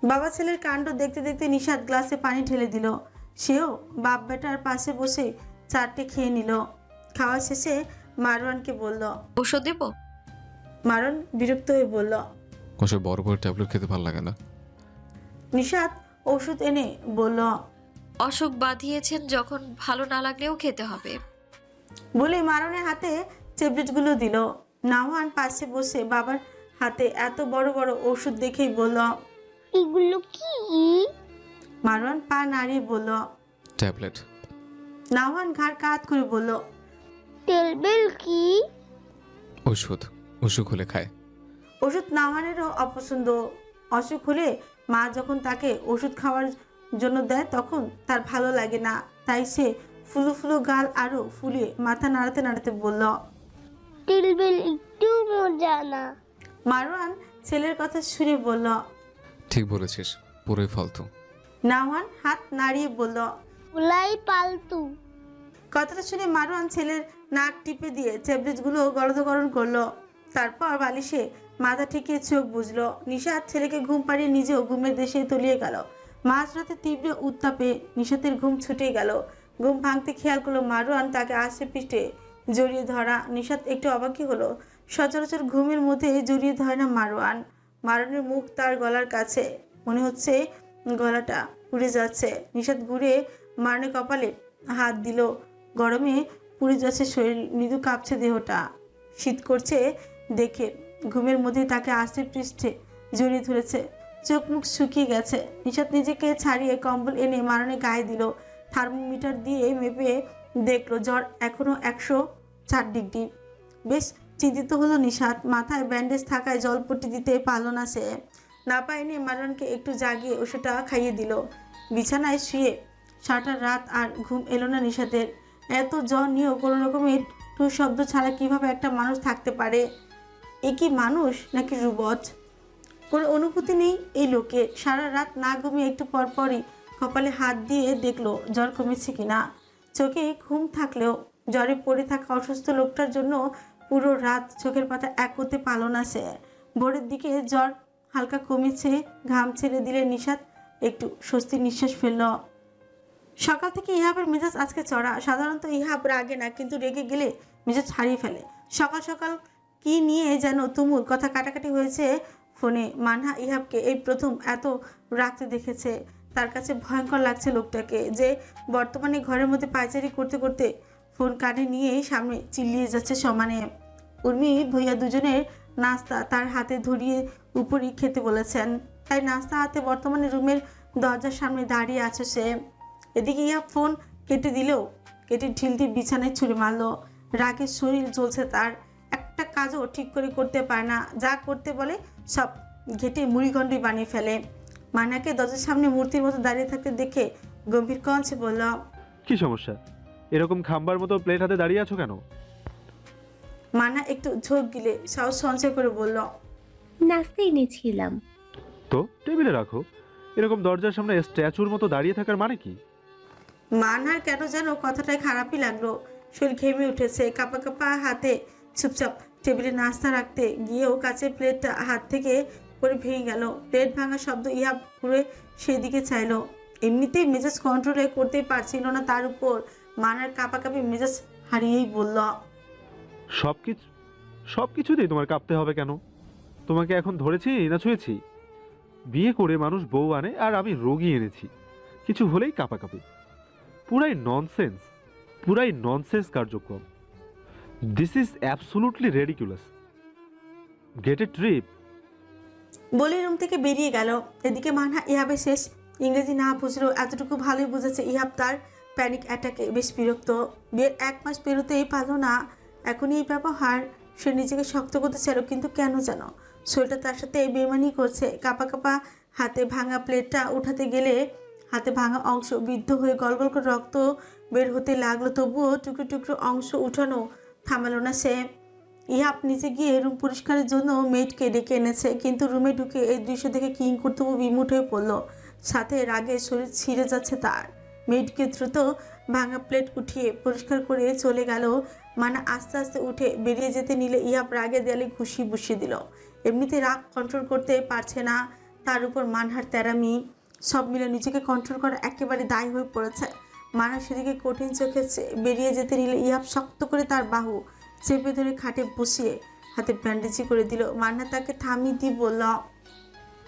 বাবা ছেলের কাণ্ড দেখতে দেখতে নিশাত গ্লাসে পানি ঢেলে দিল। সেও বাপ বেটার পাশে বসে 4টে খেয়ে নিল। খাওয়া শেষে মারওয়ানকে বলল, ওষুধ দেব? মারওয়ান বিরক্ত হয়ে বলল, ওসব বড় বড় ট্যাবলেট খেতে ভালো লাগে না। নিশাত ওষুধ এনে বলল, অসুখ বাঁধিয়েছেন যখন, ভালো না লাগলেও খেতে হবে। বলে মারওয়ানের হাতে ট্যাবলেটগুলো দিল। নাওয়ান পাশে বসে বাবার হাতে এত বড় বড় ওষুধ দেখেই বলল, এগুলো কি? মারওয়ান পা নাড়িয়ে বলল, ট্যাবলেট। নাওয়ান ঘাড় কাত করে বলল, টেলবেল কি? ওষুধ, অসুখ হলে খায়। ওষুধ নাওয়ানেরও অপছন্দ। অসুখ হলে মা যখন তাকে ওষুধ খাওয়ার জন্য দেয় তখন তার ভালো লাগে না। তাই সে ফুলো ফুলো গাল আরো ফুলিয়ে মাথা নাড়াতে নাড়াতে বলল, টেলবেল একটু মজা না। মারওয়ান ছেলের কথা শুনে বলল, ঠিক বলেছিস, পুরোই ফালতু। নাওয়ান হাত নাড়িয়ে বলল, ওলাই পালতু। কথাটা শুনে মারওয়ান ছেলের নাক টিপে দিয়ে ট্যাবলেটগুলো গরদকরণ করলো। তারপর বালিশে মাথা ঠেকিয়ে চোখ বুঝলো। নিশাত ছেলেকে ঘুম পাড়িয়ে নিজেও ঘুমের দেশে তলিয়ে গেল। মাঝরাতে তীব্র উত্তাপে নিশাতের ঘুম ছুটে গেল। ঘুম ভাঙতে খেয়াল করলো মারওয়ান তাকে আষ্টে পৃষ্ঠে জড়িয়ে ধরা। নিশাত একটু অবাকই হলো। সচরাচর ঘুমের মধ্যে জড়িয়ে ধরে না মারওয়ান। মারওয়ানের মুখ তার গলার কাছে, মনে হচ্ছে গলাটা পুড়ে যাচ্ছে। নিশাত ঘুরে মারওয়ানের কপালে হাত দিল। গরমে পুড়ে যাচ্ছে শরীর, মৃদু কাঁপছে দেহটা। শীত করছে দেখে ঘুমের মধ্যে তাকে আষ্টে পৃষ্ঠে জড়িয়ে ধরেছে। চোখ মুখ শুকিয়ে গেছে। নিশাত নিজেকে ছাড়িয়ে কম্বল এনে মারণে গায়ে দিল। থার্মোমিটার দিয়ে মেপে দেখলো জ্বর এখনো 104 ডিগ্রি। বেশ চিন্তিত হলো নিশাত। মাথায় ব্যান্ডেজ থাকায় জলপট্টি দিতে পারল না সে। না পায়নি মারণকে একটু জাগিয়ে ওষুধটা খাইয়ে দিল। বিছানায় শুয়ে সারাটা রাত আর ঘুম এলো না নিশাতের। এত জ্বর নিয়েও কোনো রকমের টু শব্দ ছাড়া কিভাবে একটা মানুষ থাকতে পারে? এ কি মানুষ নাকি রোবট? কোনো অনুভূতি নেই এই লোকে। সারা রাত না ঘুমিয়ে একটু পরপরই কপালে হাত দিয়ে দেখলো জ্বর কমেছে কিনা। চোখে ঘুম থাকলেও জ্বরে পড়ে থাকা অসুস্থ লোকটার জন্য পুরো রাত চোখের পাতা এক করতে পারল না সে। ভোরের দিকে জ্বর হালকা কমেছে। ঘাম ছেড়ে দিলে নিশাত একটু স্বস্তির নিঃশ্বাস ফেলল। সকাল থেকে ইহাবের মেজাজ আজকে চড়া। সাধারণত ইহাব রাগে না, কিন্তু রেগে গেলে মেজাজ হারিয়ে ফেলে। সকাল সকাল কি নিয়ে যেন তুমুল কথা কাটাকাটি হয়েছে ফোনে। মানহা ইহাবকে এই প্রথম এত রাতে দেখেছে। তার কাছে ভয়ঙ্কর লাগছে লোকটাকে, যে বর্তমানে ঘরের মধ্যে পায়চারি করতে করতে ফোন কানে নিয়ে সামনে চিল্লিয়ে যাচ্ছে সমানে। উর্মি ভূঁইয়া দুজনের নাস্তা তার হাতে ধরিয়ে উপরই খেতে বলেছেন, তাই নাস্তা হাতে বর্তমানে রুমের দরজার সামনে দাঁড়িয়ে আছে সে। এদিকে ইহাব ফোন কেটে দিলেও কেটে ঢিল দিয়ে বিছানায় ছুঁড়ে মারল। রাগের শরীর জ্বলছে তার। একটা কাজও ঠিক করে করতে পারে না। যা করতে বলে সব ঘেটে মুড়িগণ্ডই বানিয়ে ফেলে। মানাকে দরজার সামনে মূর্তির মতো দাঁড়িয়ে থাকতে দেখে গম্ভীর কণ্ঠে বলল, কি সমস্যা? এরকম খাম্বার মতো প্লেট হাতে দাঁড়িয়ে আছো কেন? মানা একটু ঝোঁক গিলে সাহস সঞ্চয় করে বলল, নাস্তা এনেছিলাম। তো টেবিলে রাখো। এরকম দরজার সামনে স্ট্যাচুর মতো দাঁড়িয়ে থাকার মানে কি? মানহার কেন যেন কথাটাই খারাপই লাগলো। শরীর ঘেমে উঠেছে। কাপা কাপা হাতে চুপচাপ টেবিলে নাস্তা রাখতে গিয়েও কাছের প্লেটটা হাত থেকে পরে ভেঙে গেল। প্লেট ভাঙার শব্দ ইহাব ঘুরে সেদিকে চাইলো। এমনিতেই মেজাজ কন্ট্রোলে করতেই পারছিল না, তার উপর মানার কাঁপাকাঁপি মেজাজ হারিয়েই বলল, সব কিছুতেই তোমার কাঁপতে হবে কেন? তোমাকে এখন ধরেছি না ছুঁয়েছি? বিয়ে করে মানুষ বউ আনে, আর আমি রোগী এনেছি। কিছু হলেই কাঁপাকাঁপি। পুরাই ননসেন্স কার্যক্রম। This is absolutely ridiculous. Gate a trip. বলে রুম থেকে বেরিয়ে গেল। এদিকে মানহা ইহাবের শেষ ইংরেজি না বুঝলেও এতটুকু ভালোই বুঝেছে ইহাব তার প্যানিক অ্যাটাকে বেশ বিরক্ত। বিয়ের 1 মাস পেরোতেই পারল না এখনই এই ব্যবহার। সে নিজেকে শক্ত করতে চাইল, কিন্তু কেন যেন শরীরটা তার সাথে বেমানি করছে। কাপা কাপা হাতে ভাঙা প্লেটটা উঠাতে গেলে হাতে ভাঙা অংশ বিদ্ধ হয়ে গলগল করে রক্ত বের হতে লাগলো। তবুও টুকরো টুকরো অংশ উঠানো থামালো না সে। ইহাব নিচে গিয়ে রুম পরিষ্কারের জন্য মেয়েটকে ডেকে এনেছে, কিন্তু রুমে ঢুকে এই দৃশ্য দেখে কিং কর্তব্য বিমুঠ হয়ে পড়ল। সাথে রাগে শরীর ছিঁড়ে যাচ্ছে তার। মেয়েটকে দ্রুত ভাঙা প্লেট উঠিয়ে পরিষ্কার করে চলে গেল। মানা আস্তে আস্তে উঠে বেরিয়ে যেতে নিলে ইহাব রাগে দেয়ালে ঘুষি বসিয়ে দিল। এমনিতে রাগ কন্ট্রোল করতে পারছে না, তার উপর মানহার তেরামি, সব মিলে নিজেকে কন্ট্রোল করা একেবারে দায়ী হয়ে পড়েছে। মানা সেদিকে কঠিন চোখে বেরিয়ে যেতে নিলে ইহাব শক্ত করে তার বাহু চেপে ধরে খাটে বসিয়ে হাতে ব্যান্ডেজি করে দিল। মান্না তাকে থামিয়ে দিয়ে বলল,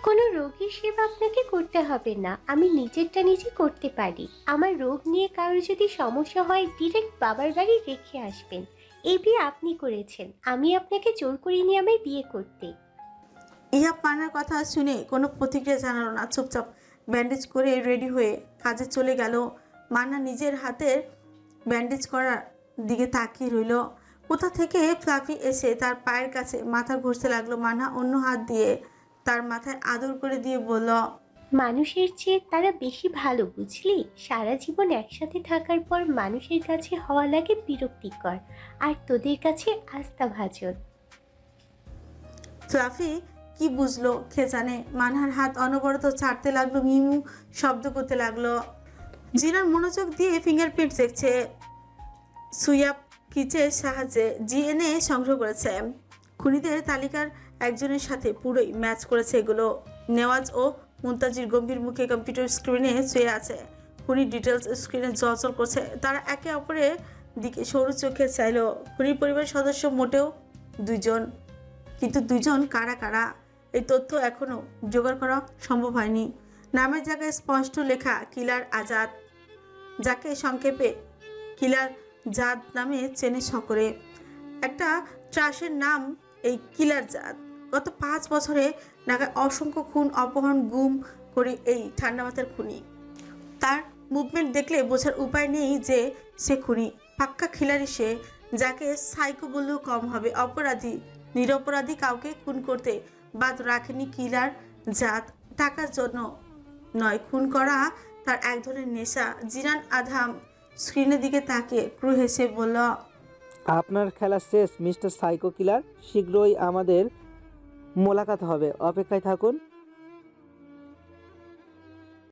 কোনো রোগীর সেবা আপনাকে করতে হবে না, আমি নিজেরটা নিজে করতে পারি। আমার রোগ নিয়ে কারোর যদি সমস্যা হয় ডিরেক্ট বাবার বাড়ি রেখে আসবেন। এই বিয়ে আপনি করেছেন, আমি আপনাকে জোর করিনি আমার বিয়ে করতে। ইহাব মান্নার কথা শুনে কোনো প্রতিক্রিয়া জানালো না। চুপচাপ ব্যান্ডেজ করে রেডি হয়ে কাজে চলে গেল। মান্না নিজের হাতের ব্যান্ডেজ করার দিকে তাকিয়ে রইল। কোথা থেকে ফ্লাফি এসে তার পায়ের কাছে মাথা ঘষতে লাগলো। মান্না অন্য হাত দিয়ে তার মাথায় আদর করে দিয়ে বলল, মানুষের চেয়ে তারা বেশি ভালো, বুঝলি? সারা জীবন একসাথে থাকার পর মানুষের কাছে হওয়া লাগে বিরক্তিকর, আর তোদের কাছে আস্থাভাজন। ফ্লাফি কি বুঝলো কে জানে। মানহার হাত অনবরত ছাড়তে লাগলো, মিমু শব্দ করতে লাগলো। জিনার মনোযোগ দিয়ে ফিঙ্গারপ্রিন্ট দেখছে। সুইয়াপ কিচের সাহায্যে জিএনএ সংগ্রহ করেছে। খুনিদের তালিকার একজনের সাথে পুরোই ম্যাচ করেছে এগুলো। নেওয়াজ ও মুনতাজির গম্ভীর মুখে কম্পিউটার স্ক্রিনে শুয়ে আছে। খুনির ডিটেলস স্ক্রিনে জলজল করছে। তারা একে অপরের দিকে সরু চোখে চাইল। খুনির পরিবারের সদস্য মোটেও 2 জন, কিন্তু 2 জন কারা কারা এই তথ্য এখনও জোগাড় করা সম্ভব হয়নি। নামের জায়গায় স্পষ্ট লেখা কিলার আজাদ, যাকে সংক্ষেপে কিলার জাদ নামে চেনে সকলে। একটা ট্রাশের নাম এই কিলার জাদ। গত 5 বছরে ঢাকায় অসংখ্য খুন, অপহরণ, গুম করে এই ঠান্ডা মাথার খুনি। তার মুভমেন্ট দেখলে বোঝার উপায় নেই যে সে খুনি, পাক্কা খিলাড়ি সে, যাকে সাইকো বললেও কম হবে। অপরাধী, নিরপরাধী কাউকে খুন করতে বাদ রাখেনি কিলার জাত। টাকার জন্য নয়, খুন করা তার এক ধরনের নেশা। জিনান আধাম স্ক্রিনের দিকে তাকিয়ে ক্রু হেসে বলল, আপনার খেলা শেষ মিস্টার সাইকো কিলার। শীঘ্রই আমাদের মোলাকাত হবে, অপেক্ষায় থাকুন।